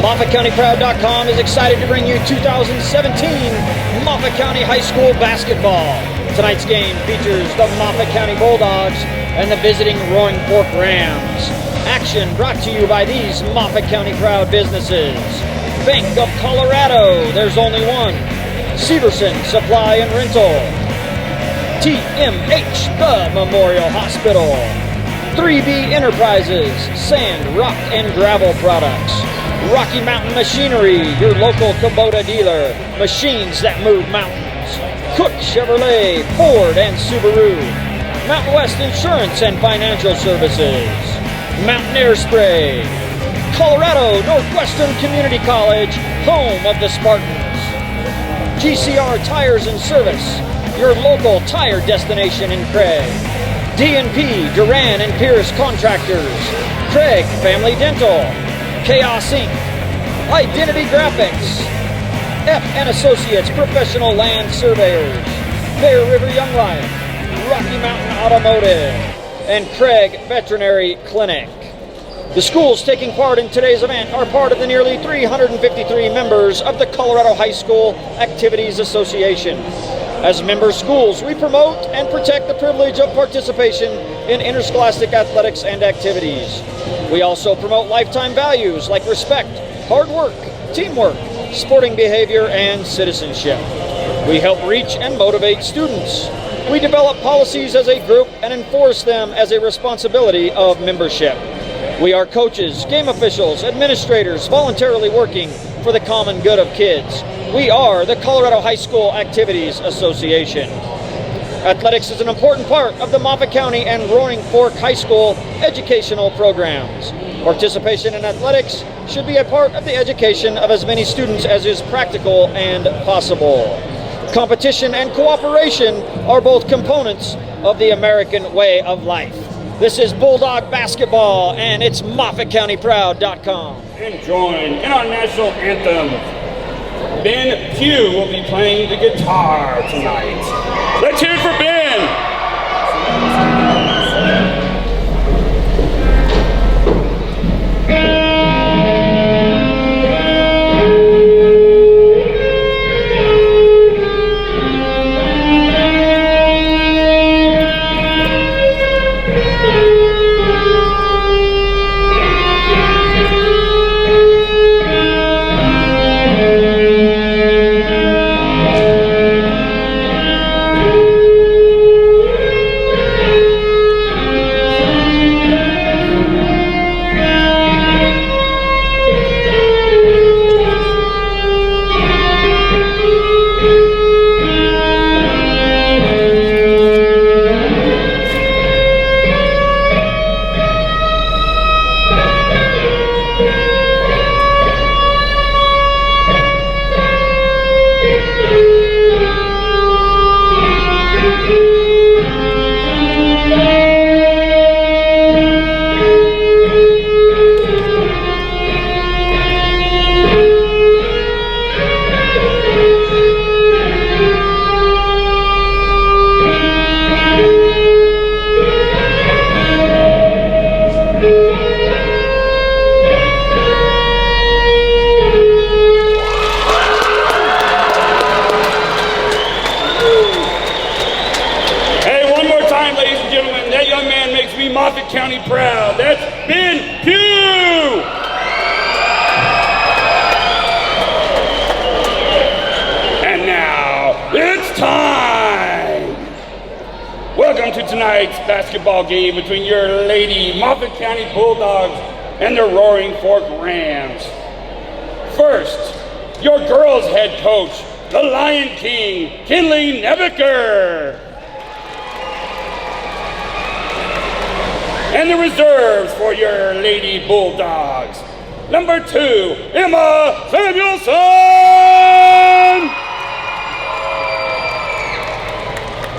MOFFATCOUNTYPROUD.COM is excited to bring you 2017 Moffat County High School basketball. Tonight's game features the Moffat County Bulldogs and the visiting Roaring Fork Rams. Action brought to you by these Moffat County Proud businesses: Bank of Colorado, there's only one; Severson Supply and Rental; TMH, the Memorial Hospital; 3B Enterprises, sand, rock, and gravel products; Rocky Mountain Machinery, your local Kubota dealer, machines that move mountains; Cook Chevrolet, Ford, and Subaru; Mountain West Insurance and Financial Services; Mountaineer Spray; Colorado Northwestern Community College, home of the Spartans; GCR Tires and Service, your local tire destination in Craig; D&P Duran and Pierce Contractors; Craig Family Dental; Chaos Inc., Identity Graphics; F & Associates Professional Land Surveyors; Bear River Young Life; Rocky Mountain Automotive; and Craig Veterinary Clinic. The schools taking part in today's event are part of the nearly 353 members of the Colorado High School Activities Association. As member schools, we promote and protect the privilege of participation in interscholastic athletics and activities. We also promote lifetime values like respect, hard work, teamwork, sporting behavior, and citizenship. We help reach and motivate students. We develop policies as a group and enforce them as a responsibility of membership. We are coaches, game officials, administrators voluntarily working for the common good of kids. We are the Colorado High School Activities Association. Athletics is an important part of the Moffat County and Roaring Fork High School educational programs. Participation in athletics should be a part of the education of as many students as is practical and possible. Competition and cooperation are both components of the American way of life. This is Bulldog Basketball, and it's MOFFATCOUNTYPROUD.COM. And join in our national anthem. Ben Pugh will be playing the guitar tonight. Let's hear it for Ben! Moffat County proud. That's Ben Pugh! And now, it's time! Welcome to tonight's basketball game between your Lady Moffat County Bulldogs and the Roaring Fork Rams. First, your girls' head coach, the Lion King, Kinley Nebeker. And the reserves for your Lady Bulldogs. Number 2, Emma Samuelson.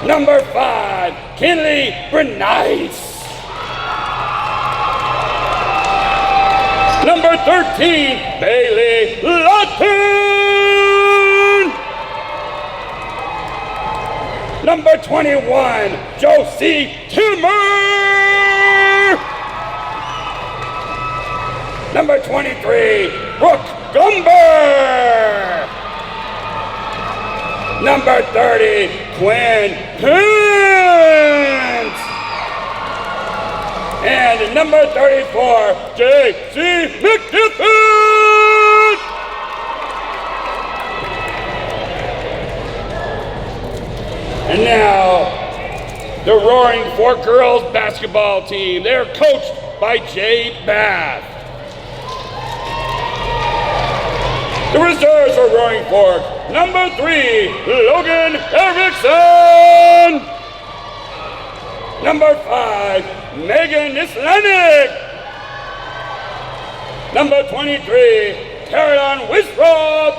Number 5, Kinley Bernice. Number 13, Bailey Lawton. Number 21, Josie Timmer. Number 23, Brooke Gumber. Number 30, Quinn Pence. And number 34, J.C. McGiffin. And now, the Roaring Fork girls basketball team. They're coached by Jade Bath. The reserves for Roaring Fork, number 3, Logan Erickson. Number 5, Megan Islamic. Number 23, Caroline Wisrop.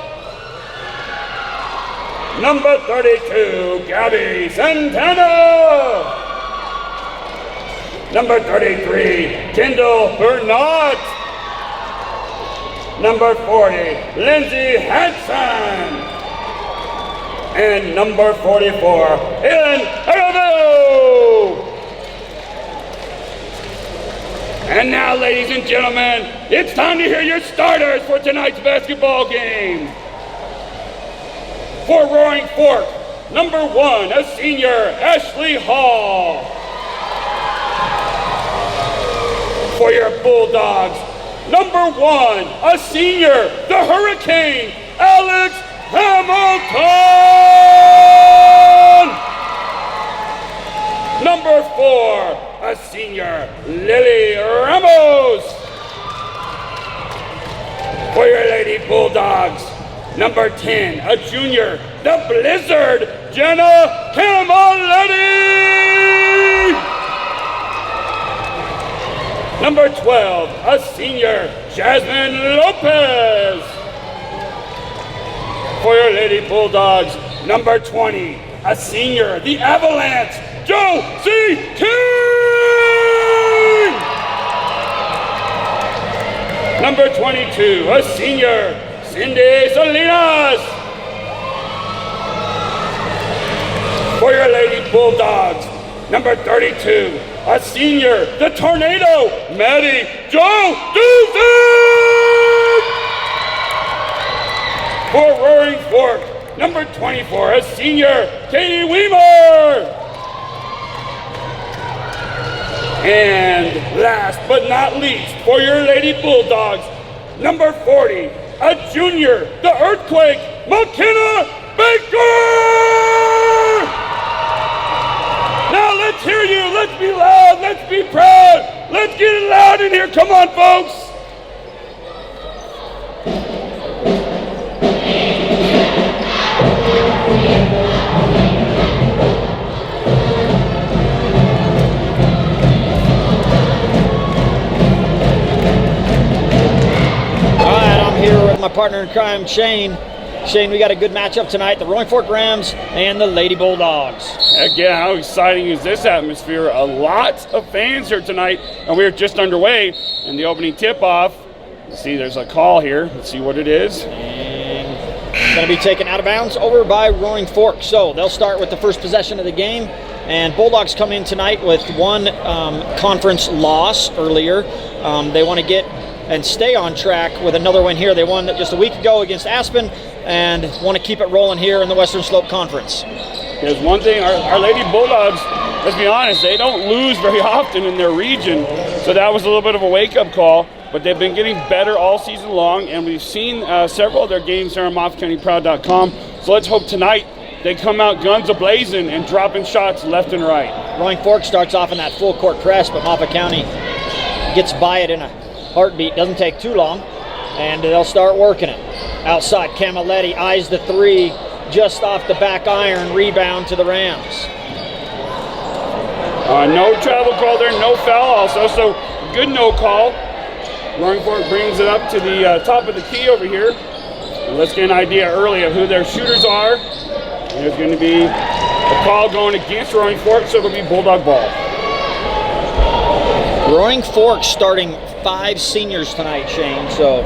Number 32, Gabby Santana. Number 33, Kendall Burnett. Number 40, Lindsay Hanson. And number 44, Ellen Aravo. And now, ladies and gentlemen, it's time to hear your starters for tonight's basketball game. For Roaring Fork, number 1, a senior, Ashley Hall. For your Bulldogs, number 1, a senior, the Hurricane, Alex Hamilton. Number 4, a senior, Lily Ramos. For your Lady Bulldogs, number 10, a junior, the Blizzard, Jenna Camaletti. Number 12, a senior, Jasmine Lopez. For your Lady Bulldogs, number 20, a senior, the Avalanche, Josie King. Number 22, a senior, Cindy Salinas. For your Lady Bulldogs, number 32, a senior, the Tornado, Maddie Jo Duzin. For Roaring Fork, number 24, a senior, Katie Weimer. And last but not least, for your Lady Bulldogs, number 40, a junior, the Earthquake, McKenna Baker! Now let's hear you, let's be loud, let's be proud, let's get it loud in here, come on folks! My partner in crime, Shane. Shane, we got a good matchup tonight, the Roaring Fork Rams and the Lady Bulldogs. Heck yeah, how exciting is this atmosphere? A lot of fans here tonight, and we're just underway in the opening tip-off. See, there's a call here. Let's see what it is. And it's going to be taken out of bounds over by Roaring Fork. So they'll start with the first possession of the game. And Bulldogs come in tonight with one conference loss earlier. They want to get and stay on track with another win here. They won just a week ago against Aspen and want to keep it rolling here in the Western Slope Conference. There's one thing, our Lady Bulldogs, let's be honest, they don't lose very often in their region, so that was a little bit of a wake-up call, but they've been getting better all season long, and we've seen several of their games here on MOFFATCOUNTYPROUD.COM, so let's hope tonight they come out guns a-blazing and dropping shots left and right. Roaring Fork starts off in that full court press, but Moffat County gets by it in a heartbeat. Doesn't take too long, and they'll start working it. Outside, Camaletti eyes the three, just off the back iron, rebound to the Rams. No travel call there, no foul also, so good no call. Roaring Fork brings it up to the top of the key over here. And let's get an idea early of who their shooters are. And there's going to be a call going against Roaring Fork, so it'll be Bulldog ball. Roaring Fork starting 5 seniors tonight, Shane, so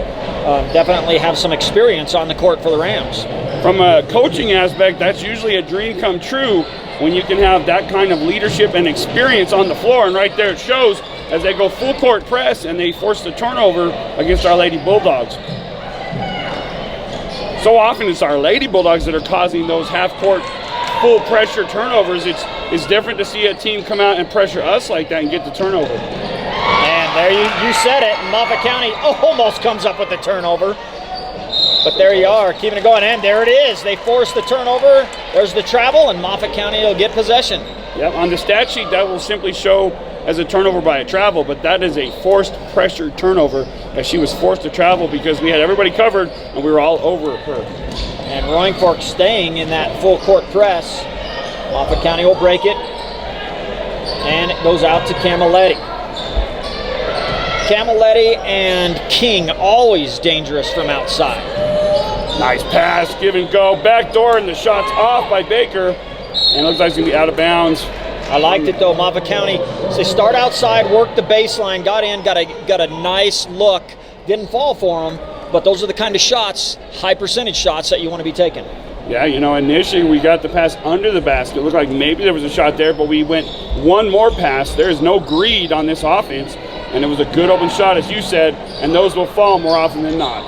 definitely have some experience on the court for the Rams. From a coaching aspect, that's usually a dream come true when you can have that kind of leadership and experience on the floor, and right there it shows as they go full court press and they force the turnover against our Lady Bulldogs. so often it's our Lady Bulldogs that are causing those half-court full pressure turnovers. It's different to see a team come out and pressure us like that and get the turnover. And there you said it. Moffat County almost comes up with the turnover. But there you are, keeping it going. And there it is. They force the turnover. There's the travel, and Moffat County will get possession. Yep, on the stat sheet, that will simply show as a turnover by a travel, but that is a forced pressure turnover, as she was forced to travel because we had everybody covered and we were all over her. And Roaring Fork staying in that full court press. Moffat County will break it. And it goes out to Camilletti. Camilletti and King, always dangerous from outside. Nice pass, give and go, back door, and the shot's off by Baker. And it looks like it's gonna be out of bounds. I liked it though, Moffat County. So they start outside, work the baseline, got in, got a nice look. Didn't fall for them, but those are the kind of shots, high percentage shots that you want to be taking. Yeah, you know, initially we got the pass under the basket. It looked like maybe there was a shot there, but we went one more pass. There is no greed on this offense, and it was a good open shot, as you said, and those will fall more often than not.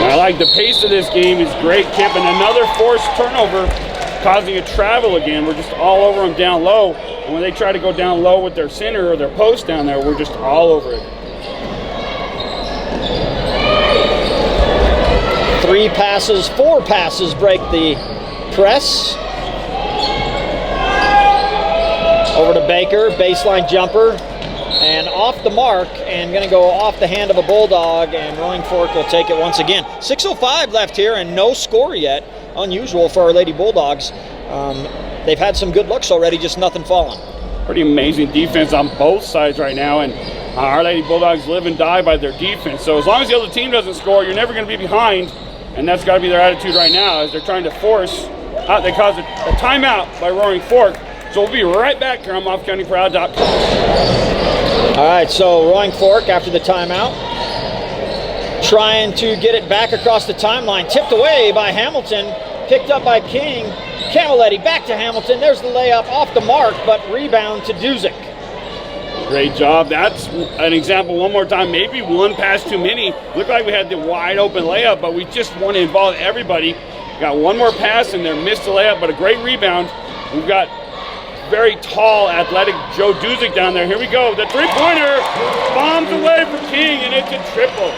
I like the pace of this game. Is great, Kip, and another forced turnover causing a travel again. We're just all over them down low, and when they try to go down low with their center or their post down there, we're just all over it. 4 passes break the press. Over to Baker, baseline jumper, and off the mark, and going to go off the hand of a Bulldog, and Roaring Fork will take it once again. 6:05 left here and no score yet. Unusual for our Lady Bulldogs. They've had some good looks already, just nothing falling. Pretty amazing defense on both sides right now, and our Lady Bulldogs live and die by their defense. So as long as the other team doesn't score, you're never going to be behind, and that's got to be their attitude right now as they're trying to force out. They caused a timeout by Roaring Fork. So we'll be right back here on MOFFATCOUNTYPROUD.COM. All right, so Roaring Fork after the timeout, trying to get it back across the timeline. Tipped away by Hamilton, picked up by King. Camilletti back to Hamilton. There's the layup off the mark, but rebound to Duzick. Great job. That's an example one more time. Maybe one pass too many. Looked like we had the wide open layup, but we just want to involve everybody. Got one more pass in there, missed the layup, but a great rebound. We've got very tall, athletic Joe Duzick down there. Here we go. The three-pointer bombs away for King, and it's a triple.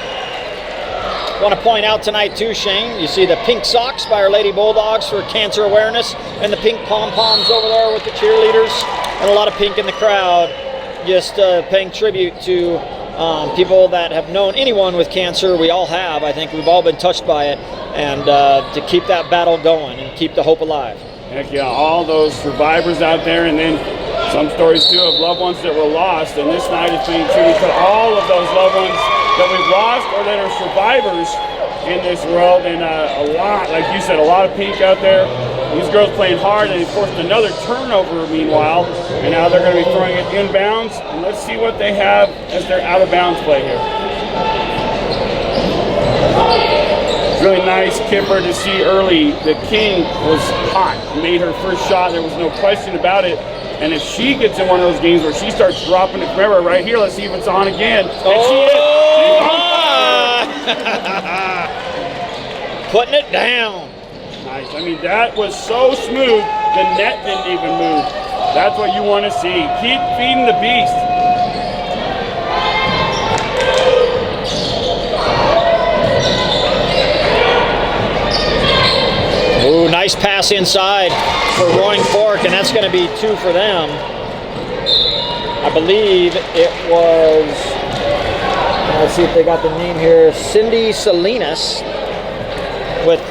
Want to point out tonight too, Shane, you see the pink socks by our Lady Bulldogs for cancer awareness, and the pink pom-poms over there with the cheerleaders, and a lot of pink in the crowd, just paying tribute to people that have known anyone with cancer. We all have. I think we've all been touched by it, and to keep that battle going and keep the hope alive. Heck yeah, all those survivors out there, and then some stories too of loved ones that were lost, and this night is paying tribute to all of those loved ones that we've lost or that are survivors in this world. And a lot, like you said, a lot of pink out there. These girls playing hard, and they forced another turnover meanwhile, and now they're going to be throwing it inbounds, and let's see what they have as their out of bounds play here. Really nice kipper to see early that King was hot, made her first shot, there was no question about it. And if she gets in one of those games where she starts dropping it, remember right here, let's see if it's on again. And she is. Putting it down. Nice, I mean that was so smooth, the net didn't even move. That's what you want to see. Keep feeding the beast. Ooh, nice pass inside for Roaring Fork, and that's going to be 2 for them. I believe it was, let's see if they got the name here, Cindy Salinas with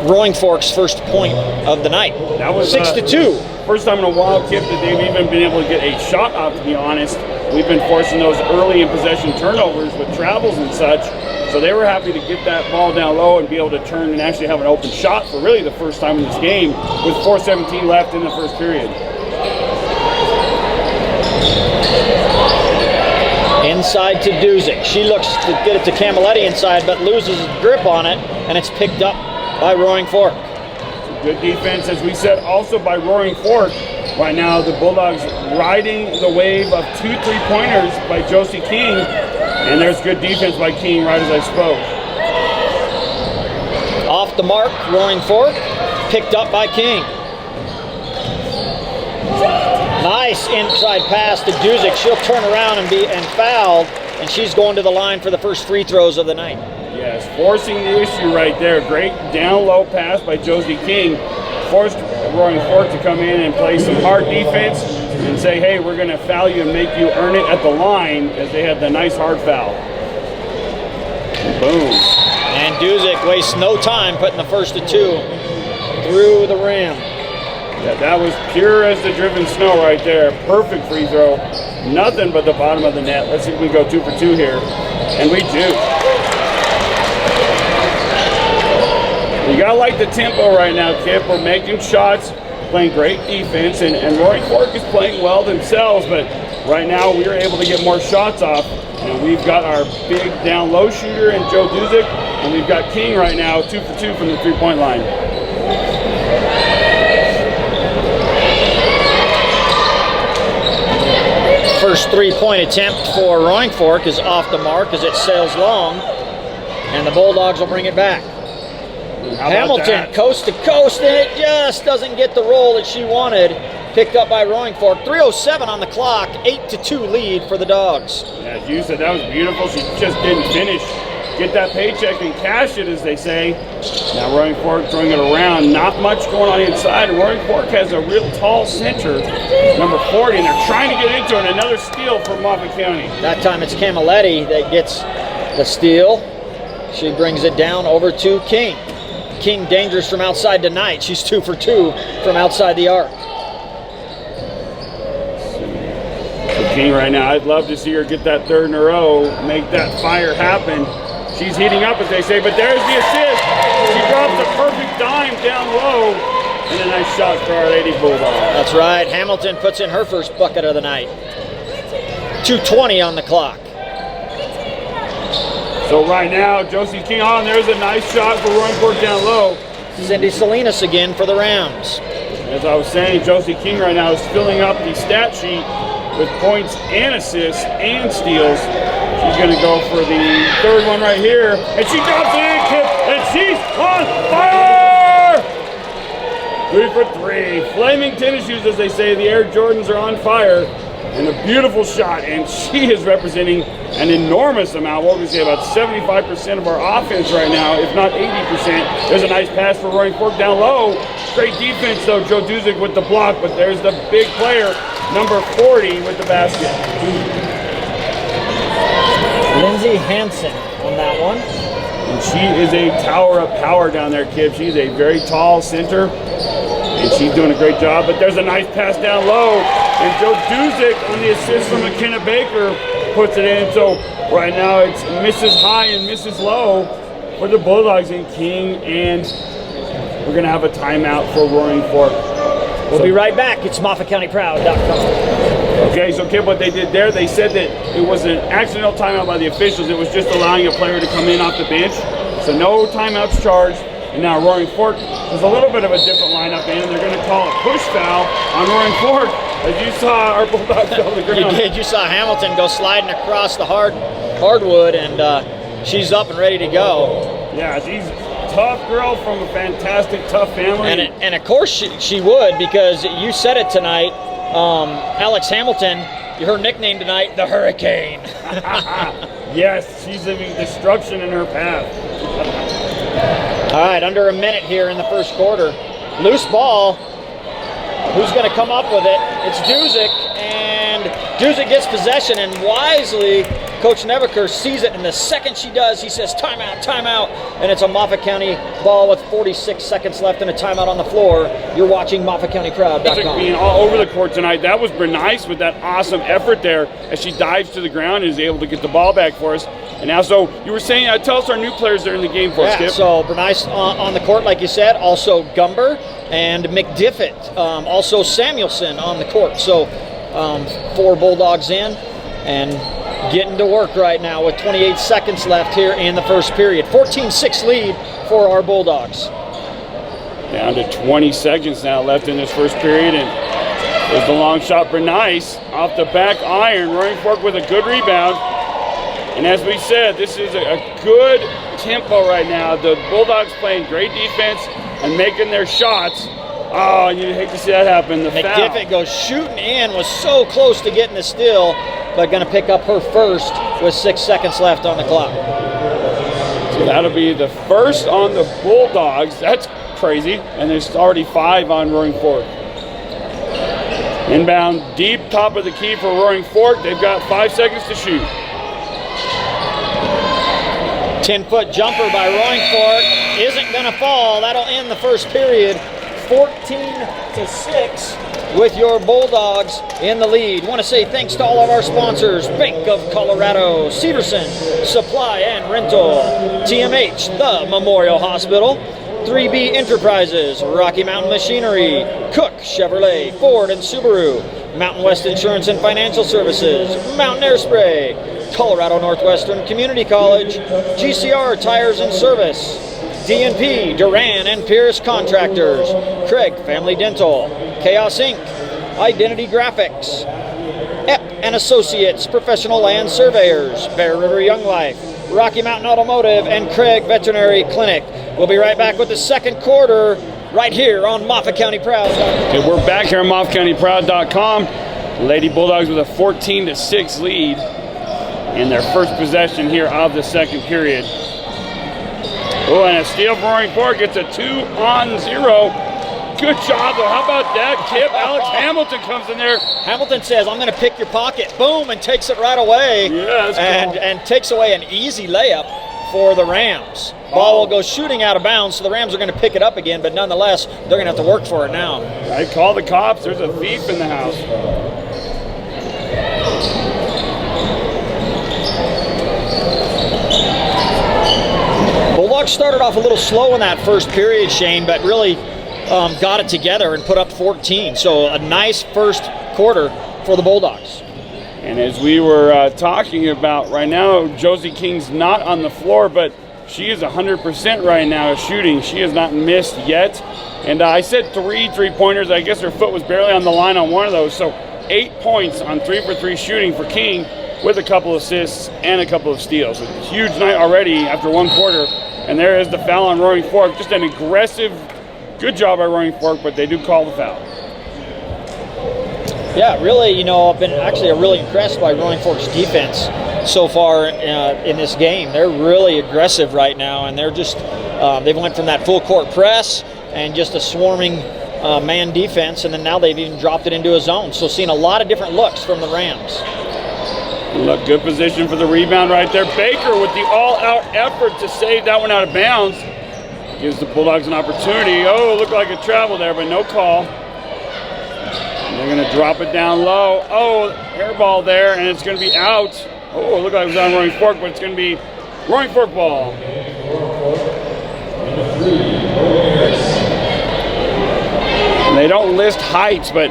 Roaring Fork's first point of the night. That was 6-2. First time in a while, Kip, that they've even been able to get a shot off, to be honest. We've been forcing those early in possession turnovers with travels and such. So they were happy to get that ball down low and be able to turn and actually have an open shot for really the first time in this game with 4:17 left in the first period. Inside to Duzick. She looks to get it to Camilletti inside, but loses grip on it, and it's picked up by Roaring Fork. Good defense, as we said, also by Roaring Fork. Right now, the Bulldogs riding the wave of 2 3-pointers by Josie King. And there's good defense by King right as I spoke. Off the mark, Roaring Fork, picked up by King. Nice inside pass to Duzick. She'll turn around and fouled, and she's going to the line for the first free throws of the night. Yes, forcing the issue right there. Great down low pass by Josie King. Forced Roaring Fork to come in and play some hard defense and say, hey, we're going to foul you and make you earn it at the line, as they had the nice hard foul. Boom. And Duzick wastes no time putting the first of two through the rim. Yeah, that was pure as the driven snow right there. Perfect free throw. Nothing but the bottom of the net. Let's see if we can go 2 for 2 here. And we do. You gotta like the tempo right now, Kip. We're making shots, playing great defense, and Roaring Fork is playing well themselves, but right now we are able to get more shots off. And we've got our big down low shooter in Joe Duzick, and we've got King right now 2 for 2 from the 3-point line. First 3-point attempt for Roaring Fork is off the mark as it sails long, and the Bulldogs will bring it back. Hamilton coast to coast, and it just doesn't get the roll that she wanted. Picked up by Roaring Fork. 3:07 on the clock, 8-2 lead for the Dogs. Yeah, as you said, that was beautiful. She just didn't finish. Get that paycheck and cash it, as they say. Now Roaring Fork throwing it around. Not much going on inside. Roaring Fork has a real tall center, number 40, and they're trying to get into it. Another steal for Moffat County. That time it's Camilletti that gets the steal. She brings it down over to King. King dangerous from outside tonight. She's 2 for 2 from outside the arc. King right now, I'd love to see her get that third in a row, make that fire happen. She's heating up, as they say, but there's the assist. She drops a perfect dime down low, and a nice shot for Our Lady Bulldogs. That's right. Hamilton puts in her first bucket of the night. 2:20 on the clock. So right now, Josie King on. There's a nice shot for Roaring Fork down low. Cindy Salinas again for the Rams. As I was saying, Josie King right now is filling up the stat sheet with points and assists and steals. She's going to go for the third one right here. And she drops it in, Kip, and she's on fire! 3 for 3. Flaming tennis shoes, as they say. The Air Jordans are on fire. And a beautiful shot, and she is representing an enormous amount. What would we say, about 75% of our offense right now, if not 80%. There's a nice pass for Roaring Fork down low. Great defense, though, Joe Duzick with the block, but there's the big player, number 40, with the basket. Lindsay Hansen on that one. And she is a tower of power down there, Kip. She's a very tall center, and she's doing a great job. But there's a nice pass down low, and Joe Duzick on the assist from McKenna Baker puts it in. So right now it's Mrs. High and Mrs. Low for the Bulldogs and King, and we're going to have a timeout for Roaring Fork. We'll be right back. It's MOFFATCOUNTYPROUD.COM. Okay, so Kip, what they did there, they said that it was an accidental timeout by the officials. It was just allowing a player to come in off the bench. So no timeouts charged. And now Roaring Fork is a little bit of a different lineup, and they're going to call a push foul on Roaring Fork. As you saw, our Bulldogs fell to the ground. You did. You saw Hamilton go sliding across the hardwood, and she's up and ready to go. Yeah, she's a tough girl from a fantastic, tough family. And of course she would, because you said it tonight. Alex Hamilton, her nickname tonight, the Hurricane. Yes, she's leaving destruction in her path. All right, under a minute here in the first quarter. Loose ball. Who's going to come up with it? It's Duzick, and Duzick gets possession, and wisely, Coach Nebeker sees it, and the second she does, he says, timeout, timeout, and it's a Moffat County ball with 46 seconds left and a timeout on the floor. You're watching MOFFATCOUNTYPROUD.COM. Being all over the court tonight. That was Bernice with that awesome effort there as she dives to the ground and is able to get the ball back for us. And now, so you were saying, tell us our new players that are in the game for us, Skip. So Bernice on the court, like you said, also Gumber and McDiffett, also Samuelson on the court. So 4 Bulldogs in and getting to work right now with 28 seconds left here in the first period. 14-6 lead for our Bulldogs. Down to 20 seconds now left in this first period, and there's the long shot for Nice off the back iron. Roaring Fork with a good rebound. And as we said, this is a good tempo right now. The Bulldogs playing great defense and making their shots. Oh, you hate to see that happen. The McDiffit goes shooting in, was so close to getting the steal, but going to pick up her first with 6 seconds left on the clock. So that'll be the first on the Bulldogs. That's crazy. And there's already 5 on Roaring Fork. Inbound deep, top of the key for Roaring Fork. They've got 5 seconds to shoot. 10-foot jumper by Roaring Fork isn't going to fall. That'll end the first period. 14-6 with your Bulldogs in the lead. Want to say thanks to all of our sponsors: Bank of Colorado, Severson Supply and Rental, TMH, the Memorial Hospital, 3B Enterprises, Rocky Mountain Machinery, Cook Chevrolet, Ford and Subaru, Mountain West Insurance and Financial Services, Mountain Air Spray, Colorado Northwestern Community College, GCR Tires and Service, DNP, Duran and Pierce Contractors, Craig Family Dental, Chaos Inc., Identity Graphics, Epp and Associates, Professional Land Surveyors, Bear River Young Life, Rocky Mountain Automotive, and Craig Veterinary Clinic. We'll be right back with the second quarter right here on Moffat County Proud. Okay, we're back here on MOFFATCOUNTYPROUD.COM. Lady Bulldogs with a 14-6 lead in their first possession here of the second period. Oh, and a steal for Roaring Fork. Gets a 2-on-0. Good job, though. How about that, Kip? Alex Hamilton comes in there. Hamilton says, "I'm going to pick your pocket." Boom, and takes it right away. Yeah, and takes away an easy layup for the Rams. Ball will go shooting out of bounds, so the Rams are going to pick it up again, but nonetheless, they're going to have to work for it now. I call the cops. There's a thief in the house. Bulldogs started off a little slow in that first period, Shane, but really got it together and put up 14. So a nice first quarter for the Bulldogs. And as we were talking about right now, Josie King's not on the floor, but she is 100% right now shooting. She has not missed yet. And I said 3 3-pointers. I guess her foot was barely on the line on one of those. So 8 points on 3-for-3 shooting for King with a couple assists and a couple of steals. A huge night already after one quarter. And there is the foul on Roaring Fork. Just an aggressive, good job by Roaring Fork, but they do call the foul. Yeah, really, I've been actually really impressed by Roaring Fork's defense so far in this game. They're really aggressive right now, and they're just, they've went from that full court press and just a swarming man defense, and then now they've even dropped it into a zone. So seeing a lot of different looks from the Rams. Look, good position for the rebound right there. Baker with the all-out effort to save that one out of bounds. Gives the Bulldogs an opportunity. Oh, looked like a travel there, but no call. And they're going to drop it down low. Oh, air ball there, and it's going to be out. Oh, it looked like it was on Roaring Fork, but it's going to be Roaring Fork ball. And they don't list heights, but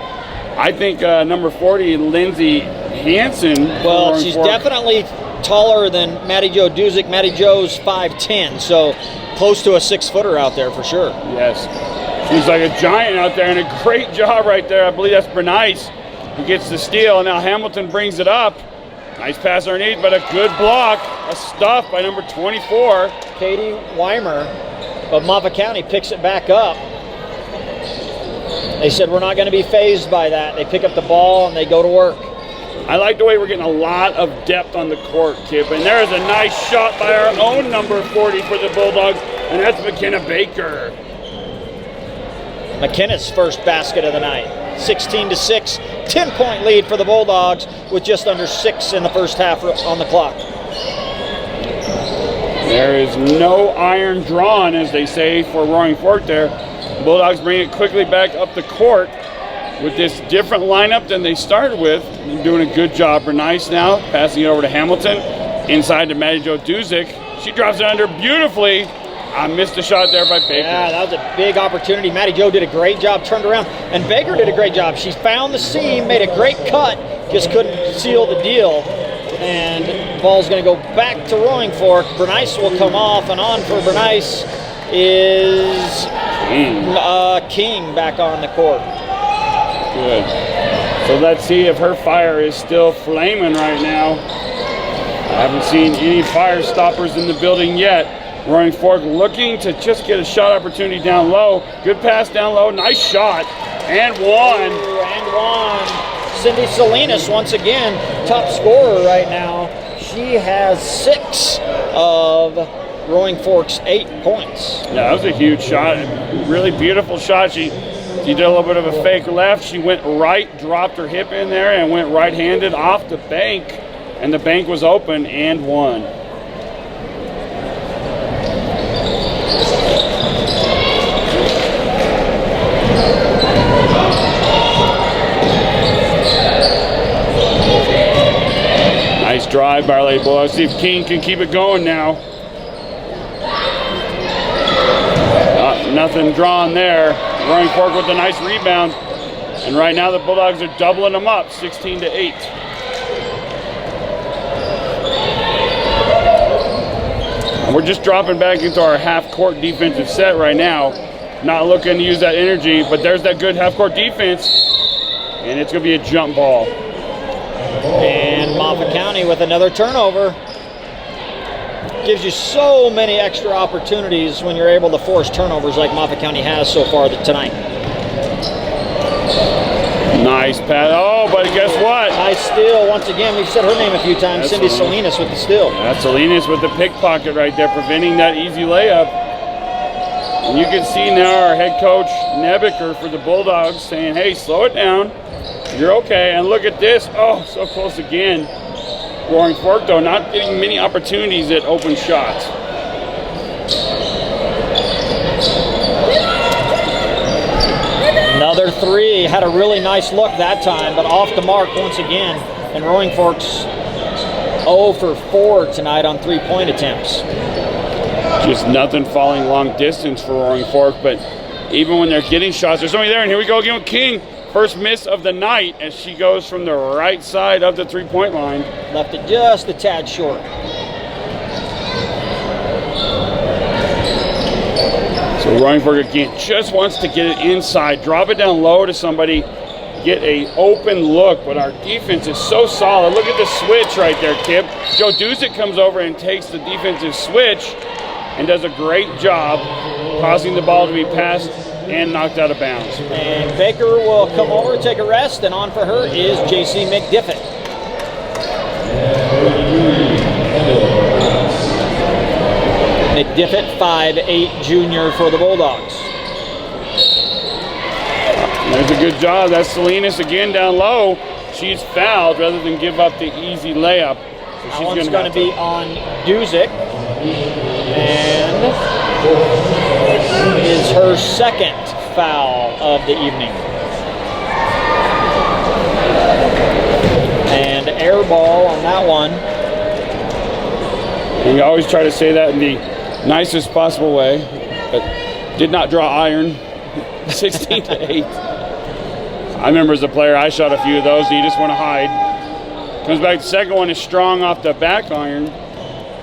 I think number 40, Lindsay Hansen. Well, she's definitely taller than Matty Jo Duzick. Matty Jo's 5'10", so close to a 6-footer out there for sure. Yes, she's like a giant out there, and a great job right there. I believe that's Bernice who gets the steal, and now Hamilton brings it up. Nice pass underneath, but a good block. A stuff by number 24. Katie Weimer of Moffat County picks it back up. They said we're not going to be fazed by that. They pick up the ball and they go to work. I like the way we're getting a lot of depth on the court, Kip. And there's a nice shot by our own number 40 for the Bulldogs, and that's McKenna Baker. McKenna's first basket of the night. 16-6, 10-point lead for the Bulldogs with just under 6 in the first half on the clock. There is no iron drawn, as they say, for Roaring Fork there. Bulldogs bring it quickly back up the court with this different lineup than they started with. They're doing a good job. Bernice now passing it over to Hamilton. Inside to Matty Jo Duzick. She drops it under beautifully. I missed a shot there by Baker. Yeah, that was a big opportunity. Matty Jo did a great job, turned around, and Baker did a great job. She found the seam, made a great cut, just couldn't seal the deal. And the ball's going to go back to Roaring Fork. Bernice will come off, and on for Bernice is King back on the court. Good. So let's see if her fire is still flaming right now. I haven't seen any fire stoppers in the building yet. Roaring Fork looking to just get a shot opportunity down low. Good pass down low, nice shot, and one. Ooh, and one. Cindy Salinas, once again, top scorer right now. She has 6 of Roaring Fork's 8 points. Yeah, that was a huge shot, really beautiful shot. She did a little bit of a fake left. She went right, dropped her hip in there, and went right-handed off the bank, and the bank was open and one. Nice drive by our Lady Bulldogs. See if King can keep it going now. Nothing drawn there. Roaring Fork with a nice rebound. And right now the Bulldogs are doubling them up, 16-8. And we're just dropping back into our half-court defensive set right now. Not looking to use that energy, but there's that good half-court defense. And it's going to be a jump ball. And Moffat County with another turnover. Gives you so many extra opportunities when you're able to force turnovers like Moffat County has so far tonight. Nice pass. Oh, but guess what? Nice steal. Once again, we've said her name a few times. That's Cindy Salinas with the steal. That's Salinas with the pickpocket right there, preventing that easy layup. And you can see now our head coach, Nebeker, for the Bulldogs saying, hey, slow it down. You're okay. And look at this. Oh, so close again. Roaring Fork, though, not getting many opportunities at open shots. Another three. Had a really nice look that time, but off the mark once again. And Roaring Fork's 0 for 4 tonight on three-point attempts. Just nothing falling long distance for Roaring Fork, but even when they're getting shots, there's somebody there, and here we go again with King. First miss of the night as she goes from the right side of the three-point line. Left it just a tad short. So Roaring Fork again just wants to get it inside, drop it down low to somebody, get a open look, but our defense is so solid. Look at the switch right there, Kip. Joe Dusick comes over and takes the defensive switch and does a great job causing the ball to be passed and knocked out of bounds. And Baker will come over, take a rest, and on for her is J.C. McDiffett. McDiffett, 5'8" junior for the Bulldogs. There's a good job. That's Salinas again down low. She's fouled rather than give up the easy layup. So that one's going to be on Dusick. And is her second foul of the evening. And air ball on that one. And we always try to say that in the nicest possible way, but did not draw iron. 16-8. I remember as a player, I shot a few of those, and you just want to hide. Comes back, the second one is strong off the back iron.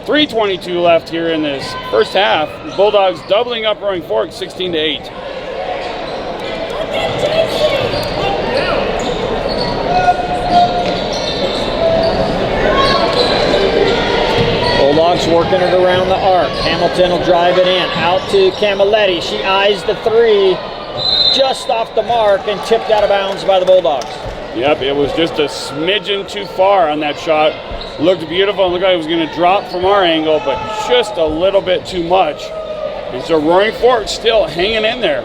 3:22 left here in this first half. Bulldogs doubling up Roaring Fork, 16-8. Bulldogs working it around the arc. Hamilton will drive it in. Out to Camilletti. She eyes the three. Just off the mark and tipped out of bounds by the Bulldogs. Yep, it was just a smidgen too far on that shot. Looked beautiful and looked like it was going to drop from our angle, but just a little bit too much. And so Roaring Fork still hanging in there.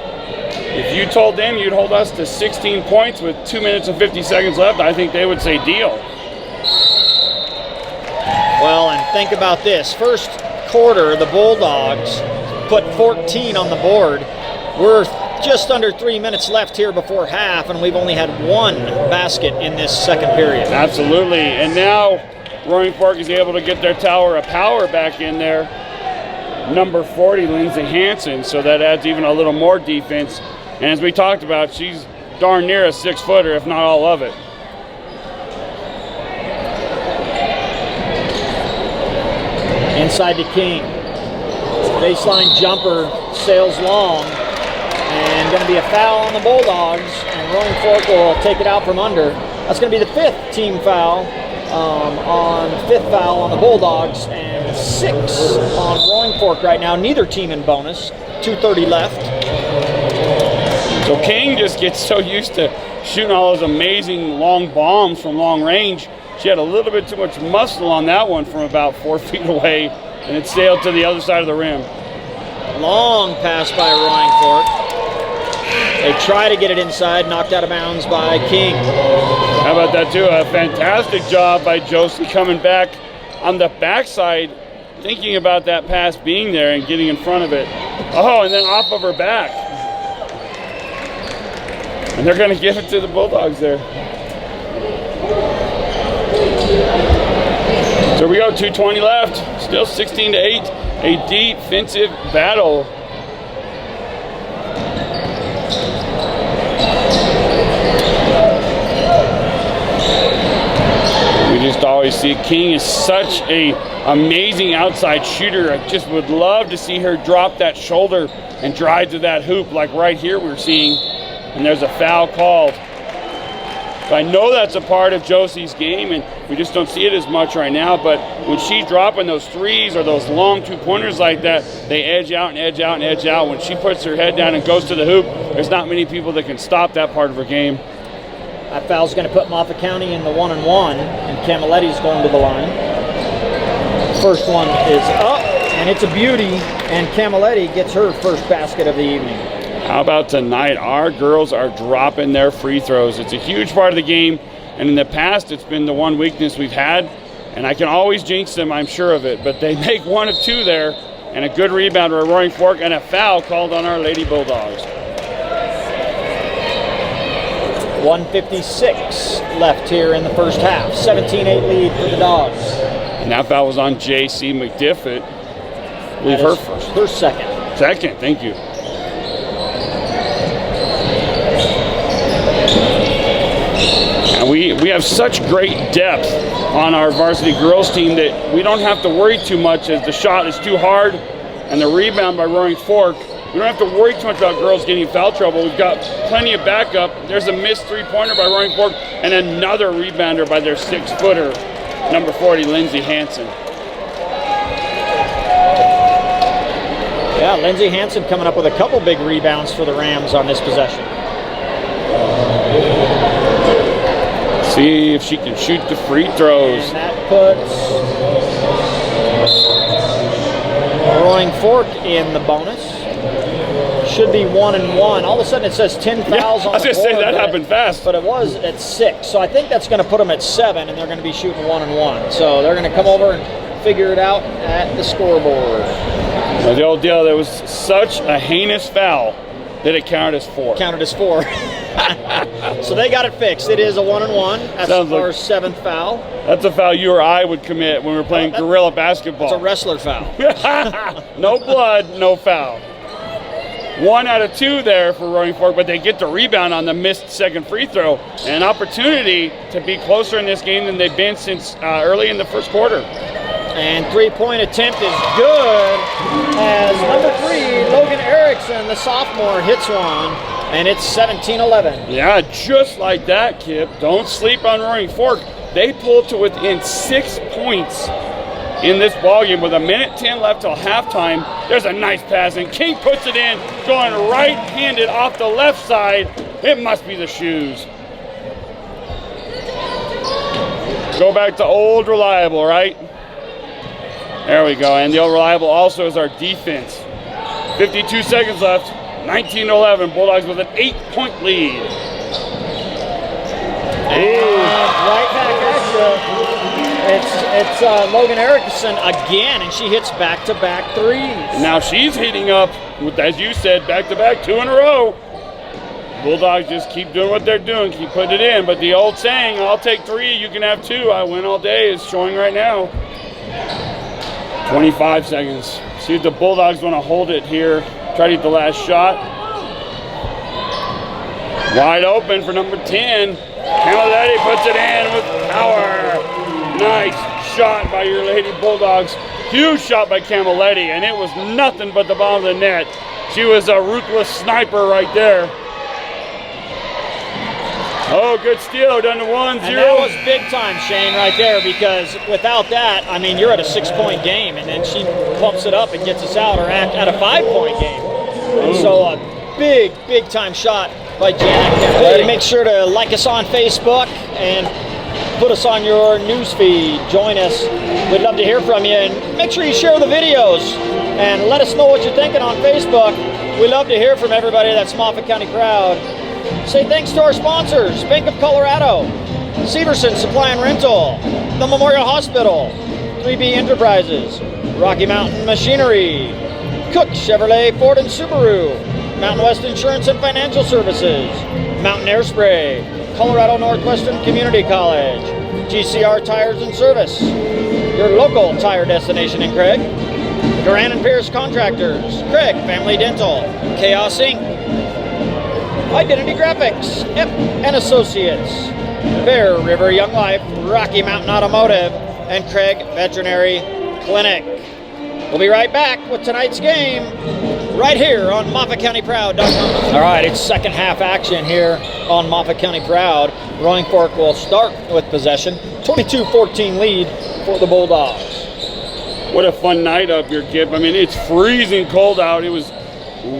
If you told them you'd hold us to 16 points with 2 minutes and 50 seconds left, I think they would say deal. Well, and think about this. First quarter, the Bulldogs put 14 on the board. We're just under 3 minutes left here before half, and we've only had one basket in this second period. Absolutely, and now Roaring Fork is able to get their tower of power back in there. Number 40, Lindsay Hansen, so that adds even a little more defense. And as we talked about, she's darn near a 6-footer, if not all of it. Inside to King. Baseline jumper sails long. And going to be a foul on the Bulldogs, and Roaring Fork will take it out from under. That's going to be the 5th team foul on 5th foul on the Bulldogs and 6 on Roaring Fork right now. Neither team in bonus. 2:30 left. So King just gets so used to shooting all those amazing long bombs from long range. She had a little bit too much muscle on that one from about 4 feet away, and it sailed to the other side of the rim. Long pass by Roaring Fork. They try to get it inside, knocked out of bounds by King. How about that too? A fantastic job by Josie coming back on the backside, thinking about that pass being there and getting in front of it. Oh, and then off of her back. And they're going to give it to the Bulldogs there. So we go, 2:20 left. Still 16-8. A defensive battle. We just always see King is such a amazing outside shooter. I just would love to see her drop that shoulder and drive to that hoop like right here we're seeing. And there's a foul called. So I know that's a part of Josie's game, and we just don't see it as much right now. But when she's dropping those threes or those long two-pointers like that, they edge out and edge out and edge out. When she puts her head down and goes to the hoop, there's not many people that can stop that part of her game. That foul's going to put Moffat County in the 1-and-1, and Camiletti's going to the line. First one is up, and it's a beauty, and Camiletti gets her first basket of the evening. How about tonight? Our girls are dropping their free throws. It's a huge part of the game, and in the past, it's been the one weakness we've had, and I can always jinx them, I'm sure of it, but they make 1 of 2 there, and a good rebound or a Roaring Fork, and a foul called on our Lady Bulldogs. 1:56 left here in the first half. 17-8 lead for the Dogs. And that foul was on J.C. McDiffit. I believe her first. Her second. Second, thank you. And we have such great depth on our varsity girls team that we don't have to worry too much as the shot is too hard and the rebound by Roaring Fork. We don't have to worry too much about girls getting foul trouble. We've got plenty of backup. There's a missed three-pointer by Roaring Fork and another rebounder by their 6-footer, number 40, Lindsay Hansen. Yeah, Lindsay Hansen coming up with a couple big rebounds for the Rams on this possession. See if she can shoot the free throws. And that puts Roaring Fork in the bonus. Should be 1-and-1. All of a sudden it says 10 fouls on the board. I was going to say that happened fast. But it was at 6. So I think that's going to put them at 7, and they're going to be shooting 1-and-1. So they're going to come over and figure it out at the scoreboard. Well, the old deal, there was such a heinous foul that it counted as 4. Counted as 4. So they got it fixed. It is a 1-and-1. That's our 7th foul. That's a foul you or I would commit when we were playing guerrilla basketball. It's a wrestler foul. No blood, no foul. 1 out of 2 there for Roaring Fork, but they get the rebound on the missed second free throw. An opportunity to be closer in this game than they've been since early in the first quarter. And three-point attempt is good as number 3, Logan Erickson, the sophomore, hits one, and it's 17-11. Yeah, just like that, Kip. Don't sleep on Roaring Fork. They pulled to within 6 points in this ballgame with 1:10 left till halftime. There's a nice pass, and King puts it in, going right-handed off the left side. It must be the shoes. Go back to old reliable, right? There we go, and the old reliable also is our defense. 52 seconds left, 19-11, Bulldogs with an 8-point lead. And right back at you. It's Logan Erickson again, and she hits back-to-back threes. Now she's heating up with, as you said, back-to-back 2 in a row. Bulldogs just keep doing what they're doing, keep putting it in. But the old saying, I'll take 3, you can have 2, I win all day, is showing right now. 25 seconds. See if the Bulldogs want to hold it here. Try to get the last shot. Wide open for number 10. Camiletti puts it in with power. Nice shot by your Lady Bulldogs. Huge shot by Camiletti, and it was nothing but the bottom of the net. She was a ruthless sniper right there. Oh, good steal, down to 1-0. And that was big time, Shane, right there, because without that, I mean, you're at a 6-point game, and then she pumps it up and gets us out, or at a 5-point game. And so a big, big time shot by Jack. Hey, make sure to like us on Facebook and put us on your news feed. Join us. We'd love to hear from you, and make sure you share the videos and let us know what you're thinking on Facebook. We love to hear from everybody that's Moffat County Proud. Say thanks to our sponsors: Bank of Colorado, Severson Supply and Rental, the Memorial Hospital, 3B Enterprises, Rocky Mountain Machinery, Cook Chevrolet, Ford and Subaru, Mountain West Insurance and Financial Services, Mountain Air Spray, Colorado Northwestern Community College, GCR Tires and Service, your local tire destination in Craig, Duran and Pierce Contractors, Craig Family Dental, Chaos Inc., Identity Graphics, Ep and Associates, Bear River Young Life, Rocky Mountain Automotive, and Craig Veterinary Clinic. We'll be right back with tonight's game right here on MOFFATCOUNTYPROUD.COM. All right, it's second half action here on Moffat County Proud. Roaring Fork will start with possession. 22-14 lead for the Bulldogs. What a fun night up here, Kip. I mean, it's freezing cold out. It was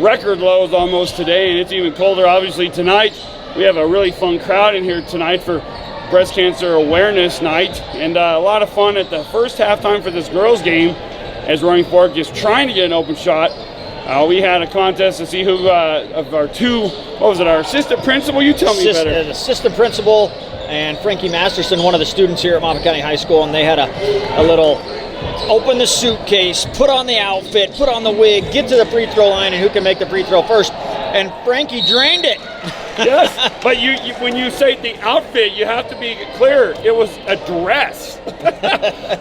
record lows almost today, and it's even colder obviously tonight. We have a really fun crowd in here tonight for Breast Cancer Awareness Night, and a lot of fun at the first halftime for this girls game as Roaring Fork is trying to get an open shot. We had a contest to see who of our two, what was it, our assistant principal? You tell me better. Assistant principal and Frankie Masterson, one of the students here at Moffat County High School, and they had a little open the suitcase, put on the outfit, put on the wig, get to the free throw line, and who can make the free throw first. And Frankie drained it. Yes, but you when you say the outfit, you have to be clear. It was a dress.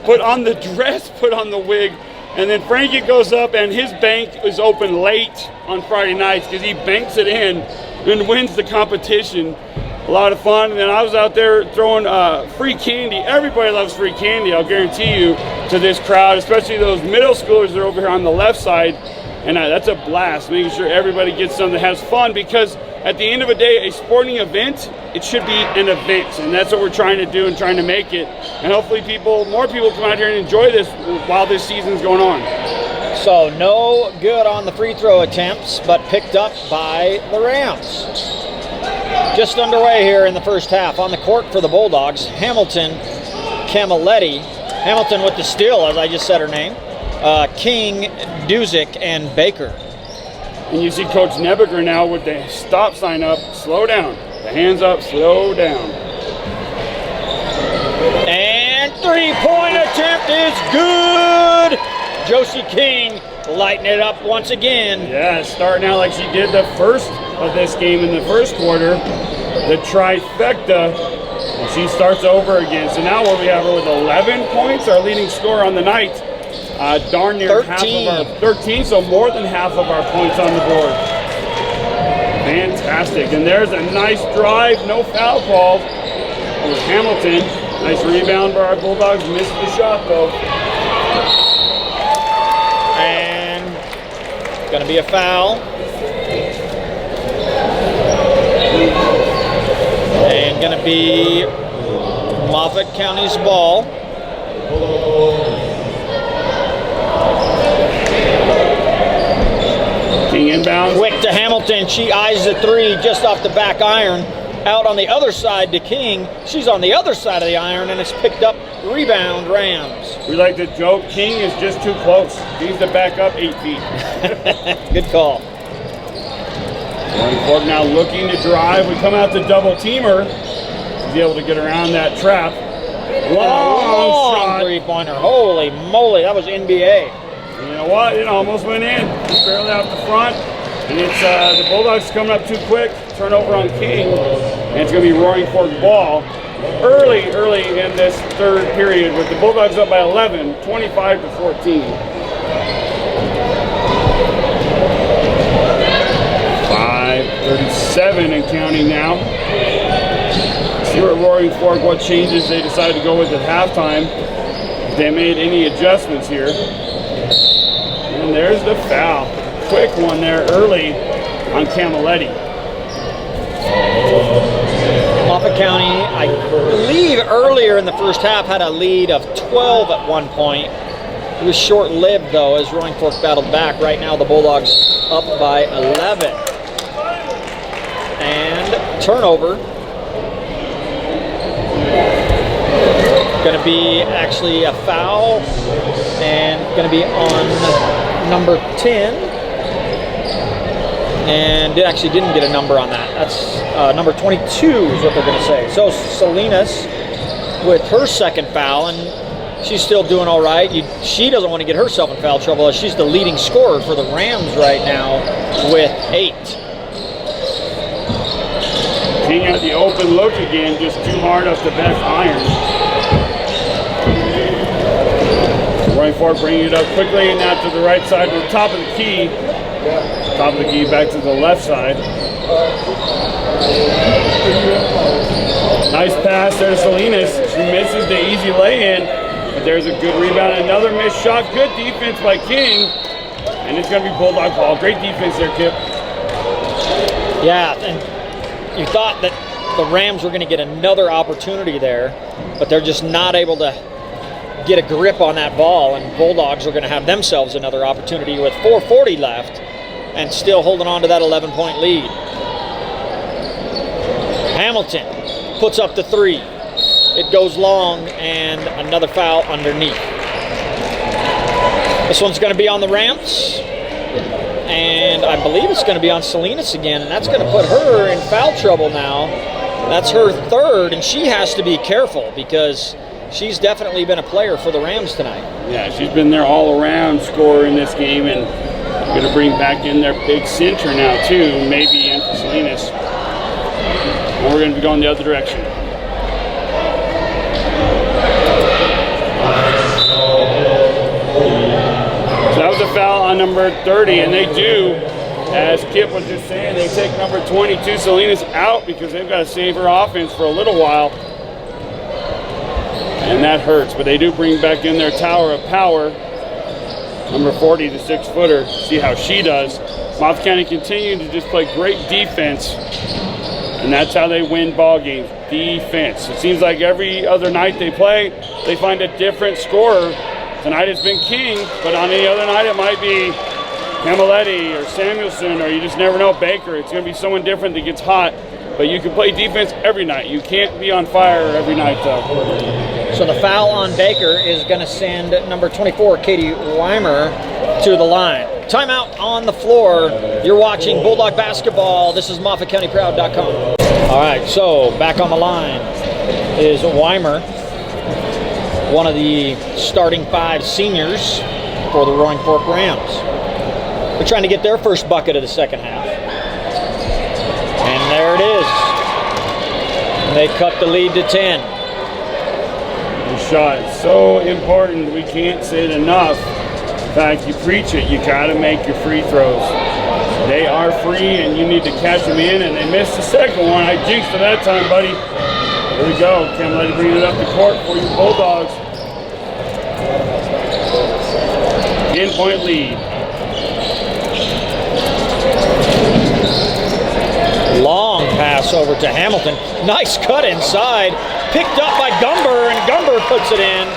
Put on the dress, put on the wig, and then Frankie goes up, and his bank is open late on Friday nights because he banks it in and wins the competition. A lot of fun. And then I was out there throwing free candy. Everybody loves free candy, I'll guarantee you, to this crowd, especially those middle schoolers that are over here on the left side. And that's a blast, making sure everybody gets something that has fun, because at the end of the day, a sporting event, it should be an event, and that's what we're trying to do and trying to make it. And hopefully more people come out here and enjoy this while this season's going on. So no good on the free throw attempts, but picked up by the Rams. Just underway here in the first half. On the court for the Bulldogs, Hamilton, Camilletti. Hamilton with the steal, as I just said her name. King, Duzick, and Baker. And you see Coach Nebeker now with the stop sign up. Slow down. The hands up, slow down. And three-point attempt is good! Josie King lighting it up once again. Yeah, starting out like she did the first of this game in the first quarter. The trifecta. And she starts over again. So now what we have her with 11 points, our leading scorer on the night. Darn near 13. half of our 13, so more than half of our points on the board. Fantastic. And there's a nice drive, no foul call with Hamilton. Nice rebound by our Bulldogs. Missed the shot though. And gonna be a foul. And gonna be Moffat County's ball. King inbounds. Quick to Hamilton. She eyes the three just off the back iron. Out on the other side to King. She's on the other side of the iron, and it's picked up. Rebound, Rams. We like to joke, King is just too close. He needs to back up 8 feet. Good call. Roaring Fork now looking to drive. We come out to double teamer to be able to get around that trap. Long shot. Three-pointer. Holy moly, that was NBA. You know what? It almost went in. Just barely out the front. And it's the Bulldogs coming up too quick. Turnover on King. And it's going to be Roaring Fork ball. Early in this third period with the Bulldogs up by 11, 25-14. 5:37 and counting now. See what Roaring Fork, what changes they decided to go with at halftime. If they made any adjustments here. And there's the foul. Quick one there early on Camilletti. Moffat County, I believe earlier in the first half, had a lead of 12 at one point. It was short-lived, though, as Roaring Fork battled back. Right now, the Bulldogs up by 11. And turnover. Going to be actually a foul, and going to be on number 10. And it actually didn't get a number on that. That's number 22 is what they're going to say. So Salinas with her second foul, and she's still doing all right. She doesn't want to get herself in foul trouble, as she's the leading scorer for the Rams right now with 8. King at the open look again, just too hard off the back iron. Roaring Fork bringing it up quickly, and now to the right side to the top of the key. Top of the key back to the left side. Nice pass there to Salinas. She misses the easy lay-in, but there's a good rebound. Another missed shot. Good defense by King. And it's going to be Bulldog ball. Great defense there, Kip. Yeah, and you thought that the Rams were going to get another opportunity there, but they're just not able to get a grip on that ball, and Bulldogs are going to have themselves another opportunity with 4:40 left and still holding on to that 11-point lead. Hamilton puts up the 3. It goes long, and another foul underneath. This one's going to be on the Rams, and I believe it's going to be on Salinas again, and that's going to put her in foul trouble now. That's her 3rd, and she has to be careful because she's definitely been a player for the Rams tonight. Yeah, she's been their all-around scorer in this game, and going to bring back in their big center now, too, maybe in for Salinas. And we're going to be going the other direction. So that was a foul on number 30, and they do, as Kip was just saying, they take number 22, Salinas, out because they've got to save her offense for a little while. And that hurts, but they do bring back in their tower of power, number 40, the 6-footer. See how she does. Moffat County continuing to just play great defense, and that's how they win ball games. Defense. It seems like every other night they play, they find a different scorer. Tonight it's been King, but on any other night it might be Camilletti or Samuelson, or you just never know, Baker. It's going to be someone different that gets hot. But you can play defense every night. You can't be on fire every night, though. So the foul on Baker is going to send number 24, Katie Weimer, to the line. Timeout on the floor. You're watching Bulldog Basketball. This is MOFFATCOUNTYPROUD.COM. All right, so back on the line is Weimer, one of the starting 5 seniors for the Roaring Fork Rams. They're trying to get their first bucket of the second half. And there it is. And they cut the lead to 10. The shot is so important. We can't say it enough. In fact, you preach it. You got to make your free throws. They are free, and you need to catch them in. And they missed the second one. I jinxed it that time, buddy. Here we go. Can't let it bring it up the court for you Bulldogs. 10-point lead. Long pass over to Hamilton. Nice cut inside. Picked up by Gumber, and Gumber puts it in.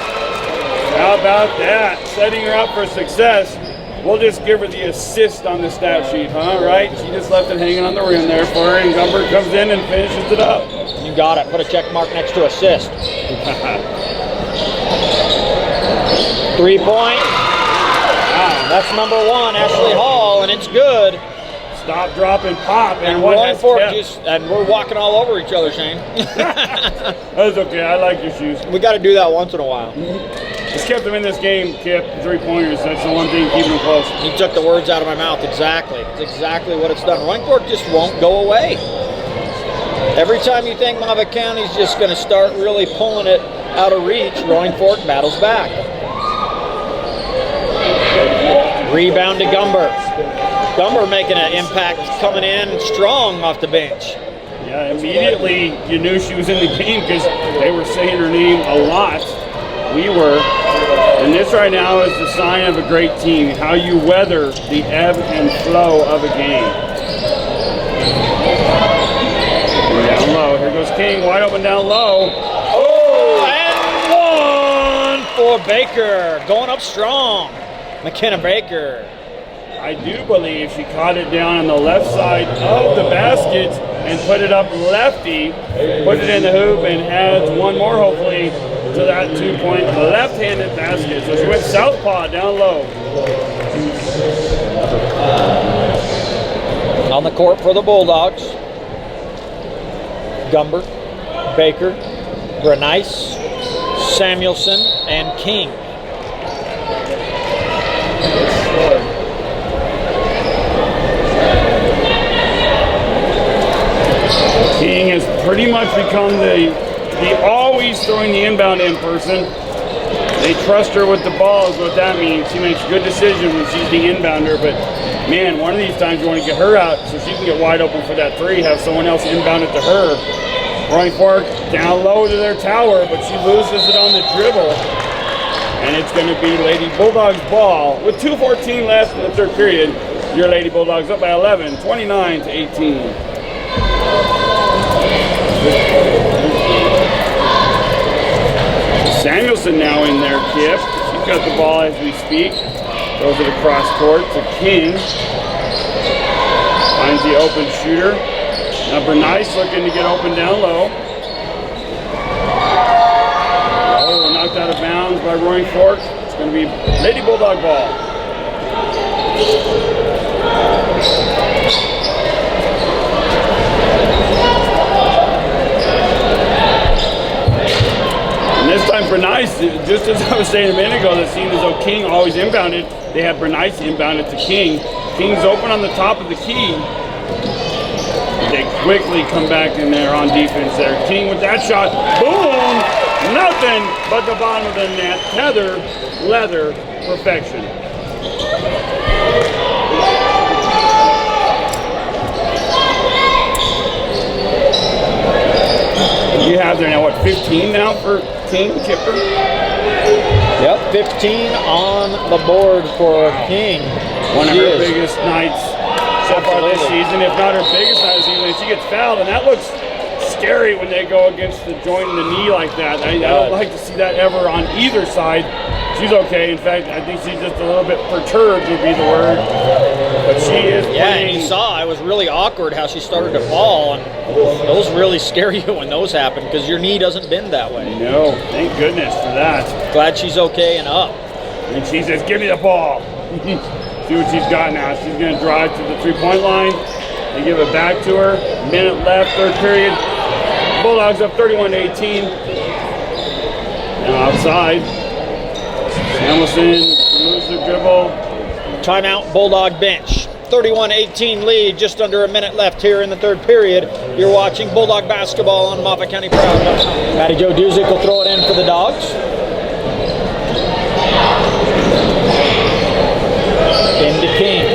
How about that? Setting her up for success. We'll just give her the assist on the stat sheet, huh? Right? She just left it hanging on the rim there for her, and Gumber comes in and finishes it up. You got it. Put a check mark next to assist. 3-point. Wow, that's number 1, Ashley Hall, and it's good. Stop, drop, and pop. And Roaring Fork and we're walking all over each other, Shane. That's okay. I like your shoes. We got to do that once in a while. Just kept them in this game, Kip. 3-pointers. That's the one thing keeping them close. You took the words out of my mouth. Exactly. It's exactly what it's done. Roaring Fork just won't go away. Every time you think Moffat County's just going to start really pulling it out of reach, Roaring Fork battles back. Rebound to Gumber. Gumber making an impact, coming in strong off the bench. Yeah, immediately you knew she was in the game because they were saying her name a lot. We were. And this right now is the sign of a great team, how you weather the ebb and flow of a game. Down low, here goes King wide open down low. Oh, and one for Baker. Going up strong. McKenna Baker. I do believe she caught it down on the left side of the basket and put it up lefty, put it in the hoop, and adds one more, hopefully, to that 2-point left-handed basket. So she went southpaw down low. On the court for the Bulldogs. Gumber, Baker, Bernice, Samuelson, and King. King has pretty much become the always throwing the inbound in person. They trust her with the ball is what that means. She makes good decisions when she's the inbounder, but man, one of these times you want to get her out so she can get wide open for that three, have someone else inbound it to her. Roaring Fork down low to their tower, but she loses it on the dribble. And it's going to be Lady Bulldogs ball with 2:14 left in the third period. Your Lady Bulldogs up by 11, 29-18. Samuelson now in there, Kip. She's got the ball as we speak. Throws it across court to King. Finds the open shooter. Now Bernice looking to get open down low. Oh, knocked out of bounds by Roaring Fork. It's going to be Lady Bulldog ball. And this time Bernice, just as I was saying a minute ago, that seemed as though King always inbounded. They had Bernice inbounded to King. King's open on the top of the key. They quickly come back in there on defense there. King with that shot. Boom! Nothing but the bottom of the net. Heather, leather, perfection. You have there now, what, 15 now for King, Kipper? Yep, 15 on the board for King. One of her biggest nights so far this season, if not her biggest night of the season. She gets fouled, and that looks scary when they go against the joint in the knee like that. I don't like to see that ever on either side. She's okay. In fact, I think she's just a little bit perturbed would be the word. But she is playing. Yeah, and you saw it was really awkward how she started to fall, and those really scare you when those happen because your knee doesn't bend that way. No, thank goodness for that. Glad she's okay and up. And she says, give me the ball. See what she's got now. She's going to drive to the three-point line. They give it back to her. Minute left, third period. Bulldogs up 31-18. Now outside. Samuelson moves the dribble. Timeout, Bulldog bench. 31-18 lead, just under a minute left here in the third period. You're watching Bulldog basketball on Moffat County Proud. Patty Jo Duzick will throw it in for the Dogs. Into King.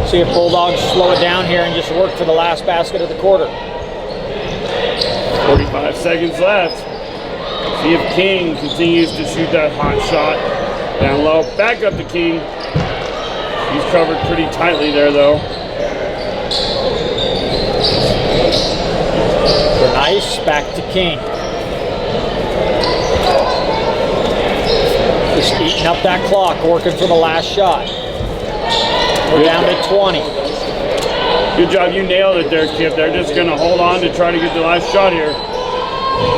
See if Bulldogs slow it down here and just work for the last basket of the quarter. 45 seconds left. See if King continues to shoot that hot shot. Down low, back up to King. He's covered pretty tightly there though. Nice, back to King. Just eating up that clock, working for the last shot. We're down to 20. Good job, you nailed it there, Kip. They're just gonna hold on to try to get the last shot here.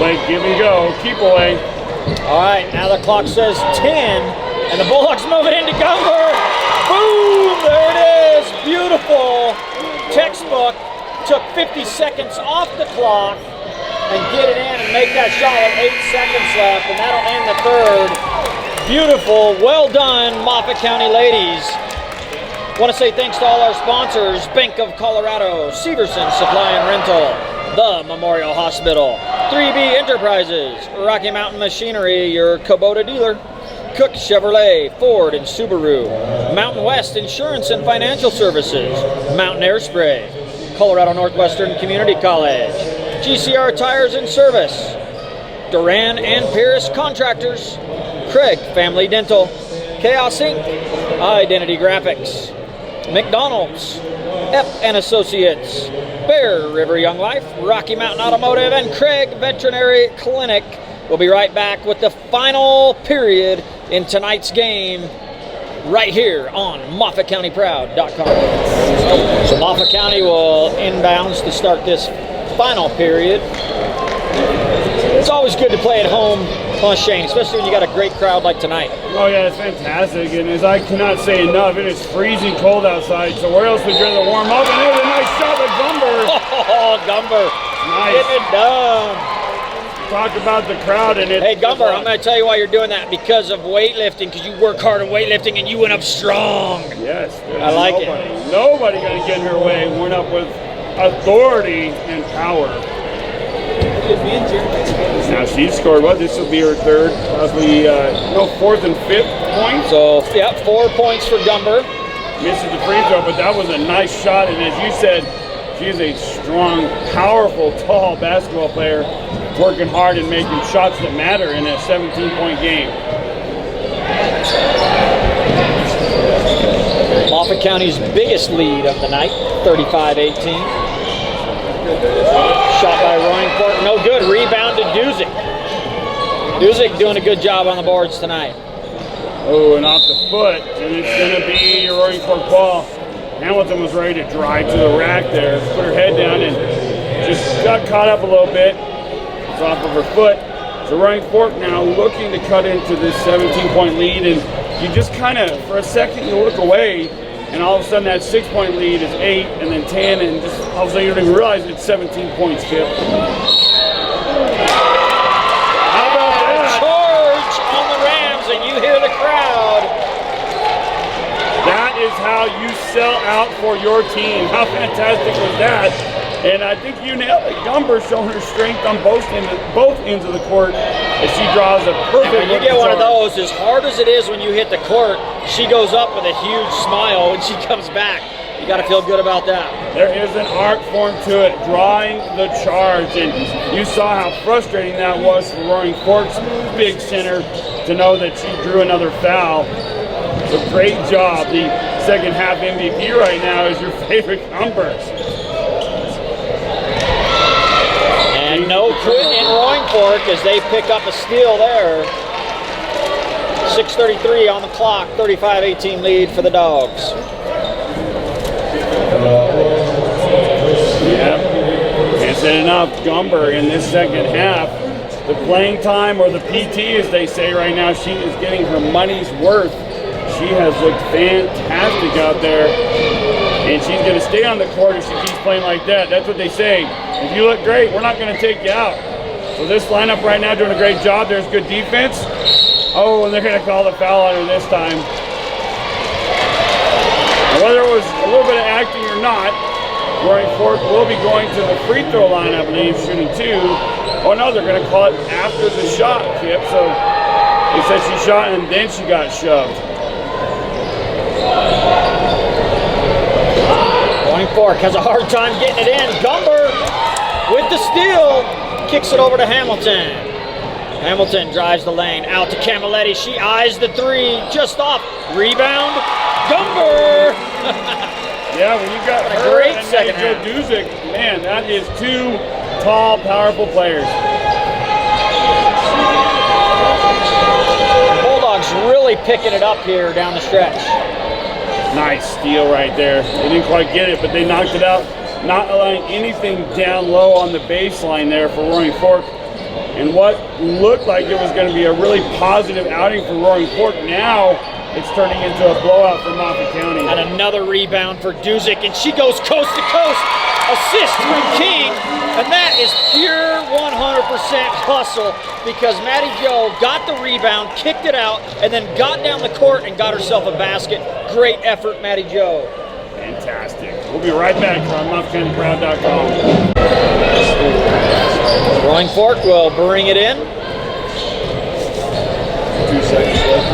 Play, give and go, keep away. All right, now the clock says 10, and the Bulldogs move it into Gumber. Boom, there it is, beautiful. Textbook, took 50 seconds off the clock and get it in and make that shot with 8 seconds left, and that'll end the third. Beautiful, well done, Moffat County ladies. Want to say thanks to all our sponsors, Bank of Colorado, Severson Supply and Rental, The Memorial Hospital, 3B Enterprises, Rocky Mountain Machinery, your Kubota dealer, Cook Chevrolet, Ford and Subaru, Mountain West Insurance and Financial Services, Mountain Air Spray, Colorado Northwestern Community College, GCR Tires and Service, Duran and Pierce Contractors, Craig Family Dental, Chaos Inc., Identity Graphics, McDonald's, Epp and Associates, Bear River Young Life, Rocky Mountain Automotive, and Craig Veterinary Clinic. We'll be right back with the final period in tonight's game right here on MOFFATCOUNTYPROUD.COM. So Moffat County will inbounds to start this final period. It's always good to play at home, huh, Shane, especially when you got a great crowd like tonight. Oh yeah, it's fantastic, and as I cannot say enough, it is freezing cold outside, so where else would you rather warm up? And there's a nice shot by Gumber. Oh, Gumber, nice. Getting it done. Talk about the crowd and it. Hey, Gumber, I'm going to tell you why you're doing that, because of weightlifting, because you work hard at weightlifting and you went up strong. Yes. I like it. Nobody going to get in her way. Went up with authority and power. Now she's scored what? This will be her third, probably fourth and fifth point. So, yeah, 4 points for Gumber. Misses the free throw, but that was a nice shot. And as you said, she's a strong, powerful, tall basketball player, working hard and making shots that matter in a 17-point game. Moffat County's biggest lead of the night, 35-18. Shot by Roaring, no good. Rebound to Duzick. Duzick doing a good job on the boards tonight. Oh, and off the foot, and it's going to be a Roaring Fork ball. Hamilton was ready to drive to the rack there, put her head down, and just got caught up a little bit. It's off of her foot. So Roaring Fork now looking to cut into this 17-point lead, and you just kind of, for a second, you look away, and all of a sudden that 6-point lead is 8, and then 10, and just all of a sudden you don't even realize it's 17 points, Kip. How about that? Charge on the Rams, and you hear the crowd. That is how you sell out for your team. How fantastic was that? And I think you nailed it. Gumber showing her strength on both ends of the court as she draws a perfect. And when you get one of those, as hard as it is when you hit the court, she goes up with a huge smile when she comes back. You got to feel good about that. There is an art form to it, drawing the charge, and you saw how frustrating that was for Roaring Fork's big center to know that she drew another foul. So great job. The second half MVP right now is your favorite Gumber. And no quitting in Roaring Fork as they pick up a steal there. 6:33 on the clock, 35-18 lead for the Dogs. Yep. Can't say enough. Gumber in this second half. The playing time, or the PT as they say right now, she is getting her money's worth. She has looked fantastic out there. And she's going to stay on the court if she keeps playing like that. That's what they say. If you look great, we're not going to take you out. So this lineup right now doing a great job. There's good defense. Oh, and they're going to call the foul on her this time. Whether it was a little bit of acting or not, Roaring Fork will be going to the free throw line, I believe, shooting 2. Oh no, they're going to call it after the shot, Kip. So they said she shot and then she got shoved. Roaring Fork has a hard time getting it in. Gumber with the steal, kicks it over to Hamilton. Hamilton drives the lane, out to Camilletti. She eyes the 3, just off. Rebound, Gumber. Yeah, when you got a her great and second Joe half. Duzick, man, that is 2 tall, powerful players. The Bulldogs really picking it up here down the stretch. Nice steal right there. They didn't quite get it, but they knocked it out, not allowing anything down low on the baseline there for Roaring Fork. And what looked like it was going to be a really positive outing for Roaring Fork, now it's turning into a blowout for Moffat County. And another rebound for Duzick, and she goes coast to coast. Assist from King, and that is pure 100% hustle, because Maddie Joe got the rebound, kicked it out, and then got down the court and got herself a basket. Great effort, Maddie Joe. Fantastic. We'll be right back on MOFFATCOUNTYPROUD.COM. Roaring Fork will bring it in. 2 seconds left.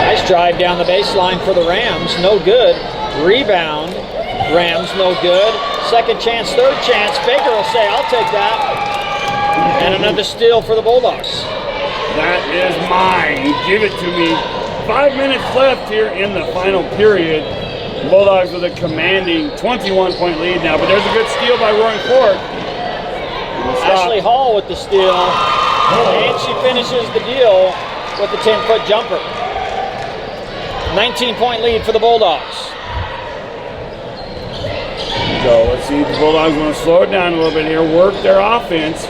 Nice drive down the baseline for the Rams, no good. Rebound, Rams no good. Second chance, third chance. Baker will say, I'll take that. And another steal for the Bulldogs. That is mine. Give it to me. 5 minutes left here in the final period. Bulldogs with a commanding 21-point lead now, but there's a good steal by Roaring Fork. Ashley Hall with the steal, and she finishes the deal with the 10-foot jumper. 19-point lead for the Bulldogs. So let's see if the Bulldogs want to slow it down a little bit here, work their offense.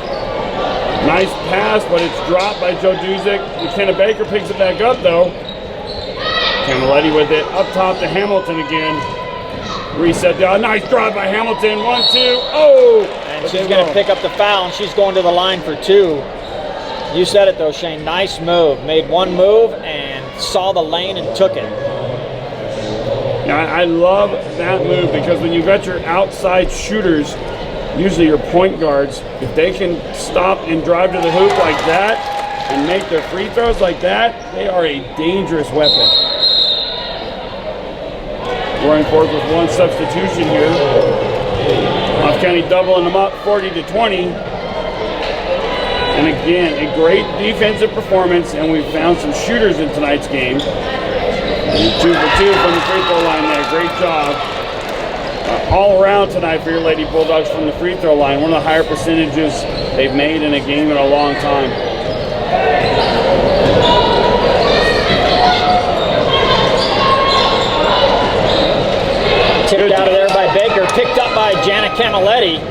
Nice pass, but it's dropped by Joe Duzick. McKenna Baker picks it back up though. Camilletti with it up top to Hamilton again. Reset down. Nice drive by Hamilton. 1-2. Oh! And she's going to pick up the foul, and she's going to the line for 2. You said it though, Shane. Nice move. Made one move and saw the lane and took it. Now, I love that move because when you got your outside shooters, usually your point guards, if they can stop and drive to the hoop like that and make their free throws like that, they are a dangerous weapon. Roaring Fork with one substitution here. Moffat County doubling them up 40-20. And again, a great defensive performance, and we've found some shooters in tonight's game. 2 for 2 from the free throw line there. Great job. All around tonight for your Lady Bulldogs from the free throw line. One of the higher percentages they've made in a game in a long time. Tipped out of there by Baker, picked up by Janet Camilletti.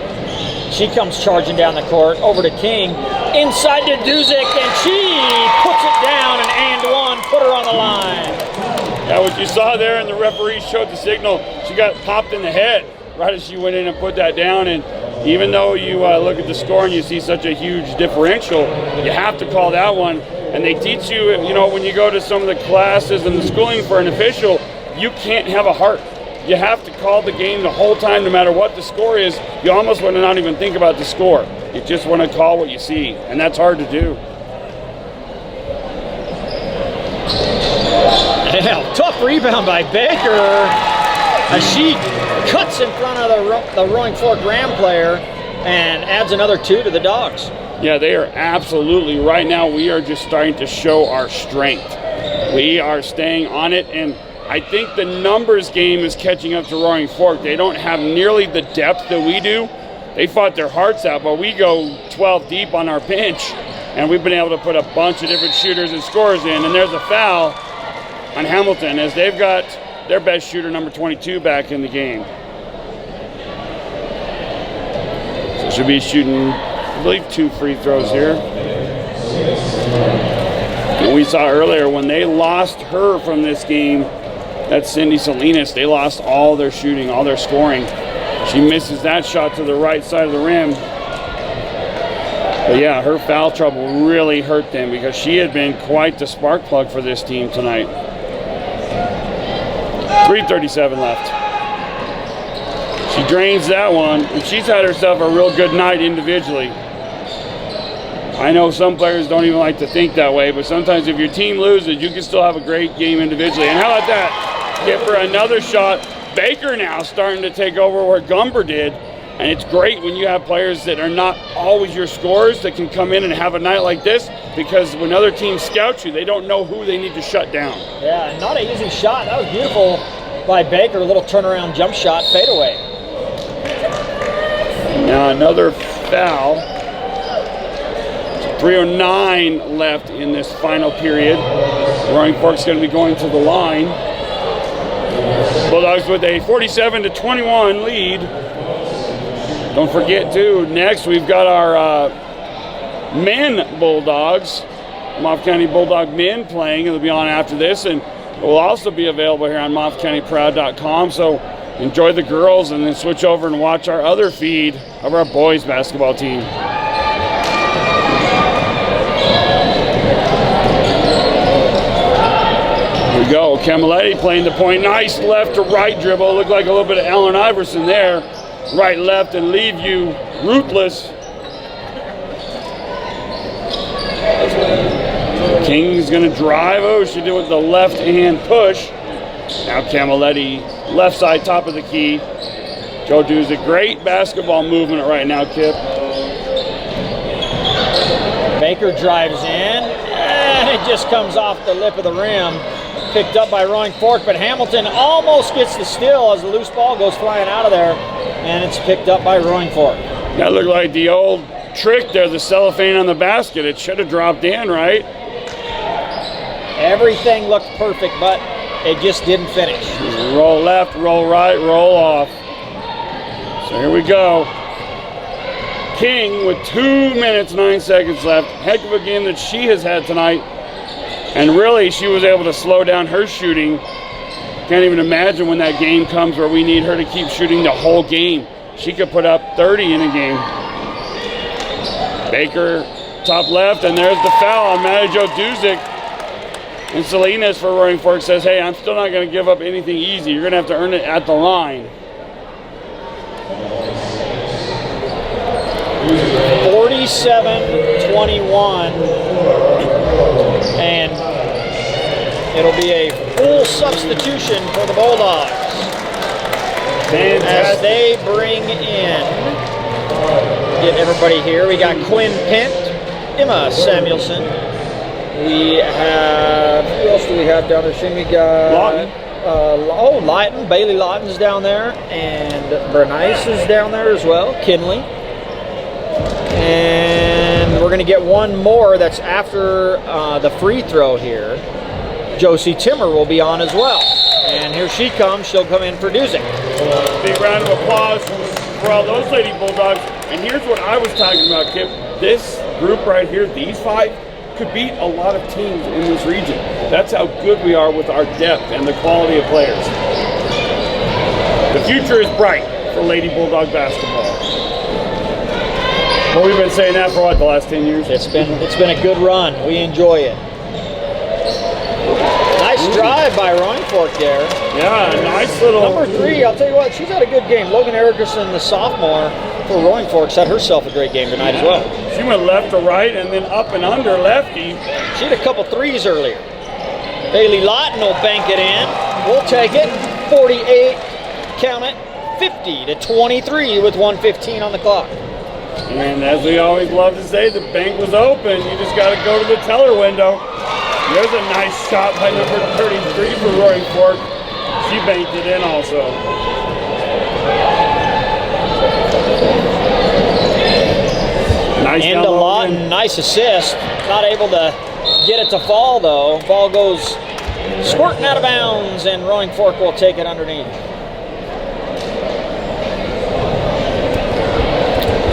She comes charging down the court, over to King, inside to Duzick, and she puts it down, and one, put her on the line. Yeah, what you saw there, and the referee showed the signal, she got popped in the head right as she went in and put that down, and even though you look at the score and you see such a huge differential, you have to call that one. And they teach you, when you go to some of the classes and the schooling for an official, you can't have a heart. You have to call the game the whole time, no matter what the score is. You almost want to not even think about the score. You just want to call what you see, and that's hard to do. Yeah, tough rebound by Baker as she cuts in front of the Roaring Fork Ram player and adds another 2 to the Dogs. Yeah, they are absolutely, right now we are just starting to show our strength. We are staying on it, and I think the numbers game is catching up to Roaring Fork. They don't have nearly the depth that we do. They fought their hearts out, but we go 12 deep on our bench, and we've been able to put a bunch of different shooters and scorers in, and there's a foul on Hamilton as they've got their best shooter, number 22, back in the game. So should be shooting, I believe, 2 free throws here. And we saw earlier when they lost her from this game, that's Cindy Salinas, they lost all their shooting, all their scoring. She misses that shot to the right side of the rim. But yeah, her foul trouble really hurt them because she had been quite the spark plug for this team tonight. 3:37 left. She drains that one, and she's had herself a real good night individually. I know some players don't even like to think that way, but sometimes if your team loses, you can still have a great game individually. And how about that? Get for another shot. Baker now starting to take over where Gumber did. And it's great when you have players that are not always your scorers that can come in and have a night like this, because when other teams scout you, they don't know who they need to shut down. Yeah, not an easy shot. That was beautiful by Baker. A little turnaround jump shot, fadeaway. Now another foul. 3:09 left in this final period. Roaring Fork's going to be going to the line. Bulldogs with a 47-21 lead. Don't forget, too, next we've got our men Bulldogs, Moffat County Bulldog men playing. It'll be on after this, and it will also be available here on MOFFATCOUNTYPROUD.COM. So enjoy the girls and then switch over and watch our other feed of our boys basketball team. Here we go. Camilletti playing the point. Nice left to right dribble. Looked like a little bit of Allen Iverson there. Right, left, and leave you rootless. King's going to drive. Oh, she did with the left hand push. Now Camilletti, left side, top of the key. Joe Du's a great basketball movement right now, Kip. Baker drives in, and it just comes off the lip of the rim. picked up by Roaring Fork, but Hamilton almost gets the steal as the loose ball goes flying out of there, and it's picked up by Roaring Fork. That looked like the old trick there, the cellophane on the basket. It should have dropped in, right? Everything looked perfect, but it just didn't finish. Roll left, roll right, roll off. So here we go. King with 2 minutes, 9 seconds left. Heck of a game that she has had tonight. And really, she was able to slow down her shooting. Can't even imagine when that game comes where we need her to keep shooting the whole game. She could put up 30 in a game. Baker, top left, and there's the foul on Manajo Duzic. And Salinas for Roaring Fork says, hey, I'm still not going to give up anything easy. You're going to have to earn it at the line. 47-21. And it'll be a full substitution for the Bulldogs. Fantastic. As they bring in, get everybody here, we got Quinn Pent, Emma Samuelson. We have, who else do we have down there? We got Lawton, Bailey Lawton's down there, and Bernice is down there as well, Kinley. And we're going to get one more that's after the free throw here. Josie Timmer will be on as well. And here she comes. She'll come in for Duzic. Big round of applause for all those Lady Bulldogs. And here's what I was talking about, Kip. This group right here, these 5, could beat a lot of teams in this region. That's how good we are with our depth and the quality of players. The future is bright for Lady Bulldog basketball. Well, we've been saying that for what, the last 10 years? It's been a good run. We enjoy it. Nice drive by Roaring Fork there. Yeah, nice little... Number 3, I'll tell you what, she's had a good game. Logan Erickson, the sophomore for Roaring Fork, had herself a great game tonight as well. She went left to right and then up and under lefty. She had a couple threes earlier. Bailey Lawton will bank it in. We'll take it. 48, count it, 50-23 with 1:15 on the clock. And as we always love to say, the bank was open. You just got to go to the teller window. There's a nice shot by number 33 for Roaring Fork. She banked it in also. Nice and a lot, nice assist. Not able to get it to fall though. Ball goes squirting out of bounds, and Roaring Fork will take it underneath.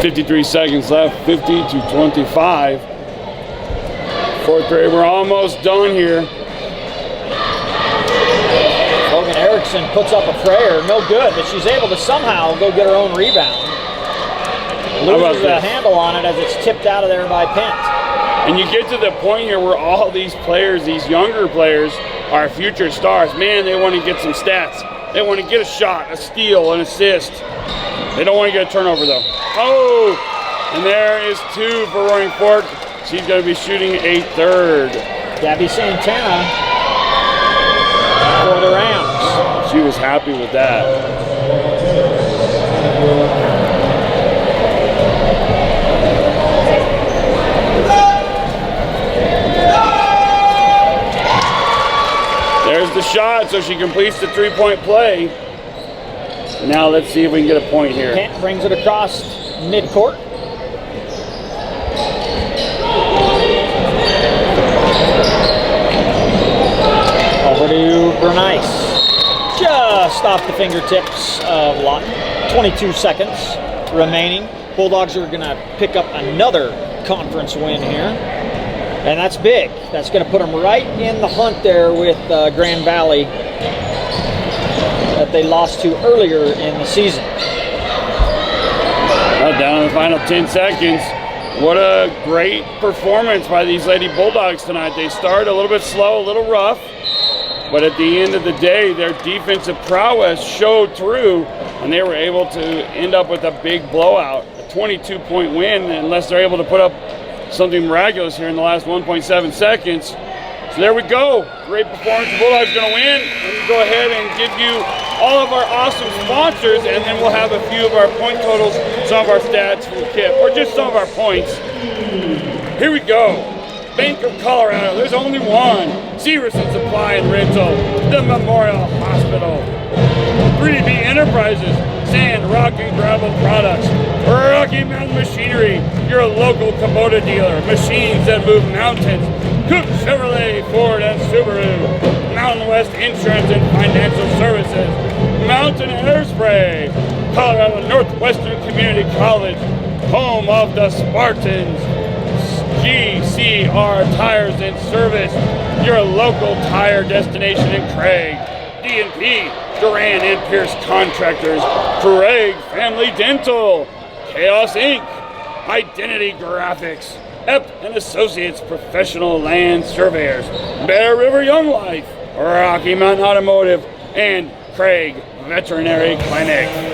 53 seconds left, 50-25. Fourth period, we're almost done here. Logan Erickson puts up a prayer, no good, but she's able to somehow go get her own rebound. Loses the handle on it as it's tipped out of there by Pent. And you get to the point here where all these players, these younger players, are future stars. Man, they want to get some stats. They want to get a shot, a steal, an assist. They don't want to get a turnover though. Oh, and there is 2 for Roaring Fork. She's going to be shooting a third. Gabby Santana for the Rams. She was happy with that. There's the shot, so she completes the 3-point play. Now let's see if we can get a point here. Kent brings it across midcourt. Over to Bernice. Just off the fingertips of Lawton. 22 seconds remaining. Bulldogs are going to pick up another conference win here. And that's big. That's going to put them right in the hunt there with Grand Valley that they lost to earlier in the season. Well, down in the final 10 seconds. What a great performance by these Lady Bulldogs tonight. They started a little bit slow, a little rough, but at the end of the day, their defensive prowess showed through, and they were able to end up with a big blowout, a 22-point win, unless they're able to put up something miraculous here in the last 1.7 seconds. So there we go. Great performance. The Bulldogs going to win. Let me go ahead and give you all of our awesome sponsors, and then we'll have a few of our point totals, some of our stats from Kip, or just some of our points. Here we go. Bank of Colorado, there's only one. Severson Supply and Rental, the Memorial Hospital. 3B Enterprises, Sand, Rock, and Gravel Products. Rocky Mountain Machinery, your local Kubota dealer. Machines that move mountains. Cook Chevrolet, Ford, and Subaru. Mountain West Insurance and Financial Services. Mountain Hairspray. Colorado Northwestern Community College, home of the Spartans. GCR Tires and Service, your local tire destination in Craig. D&P, Duran and Pierce Contractors. Craig Family Dental. Chaos Inc., Identity Graphics. Epp and Associates Professional Land Surveyors. Bear River Young Life. Rocky Mountain Automotive. And Craig Veterinary Clinic.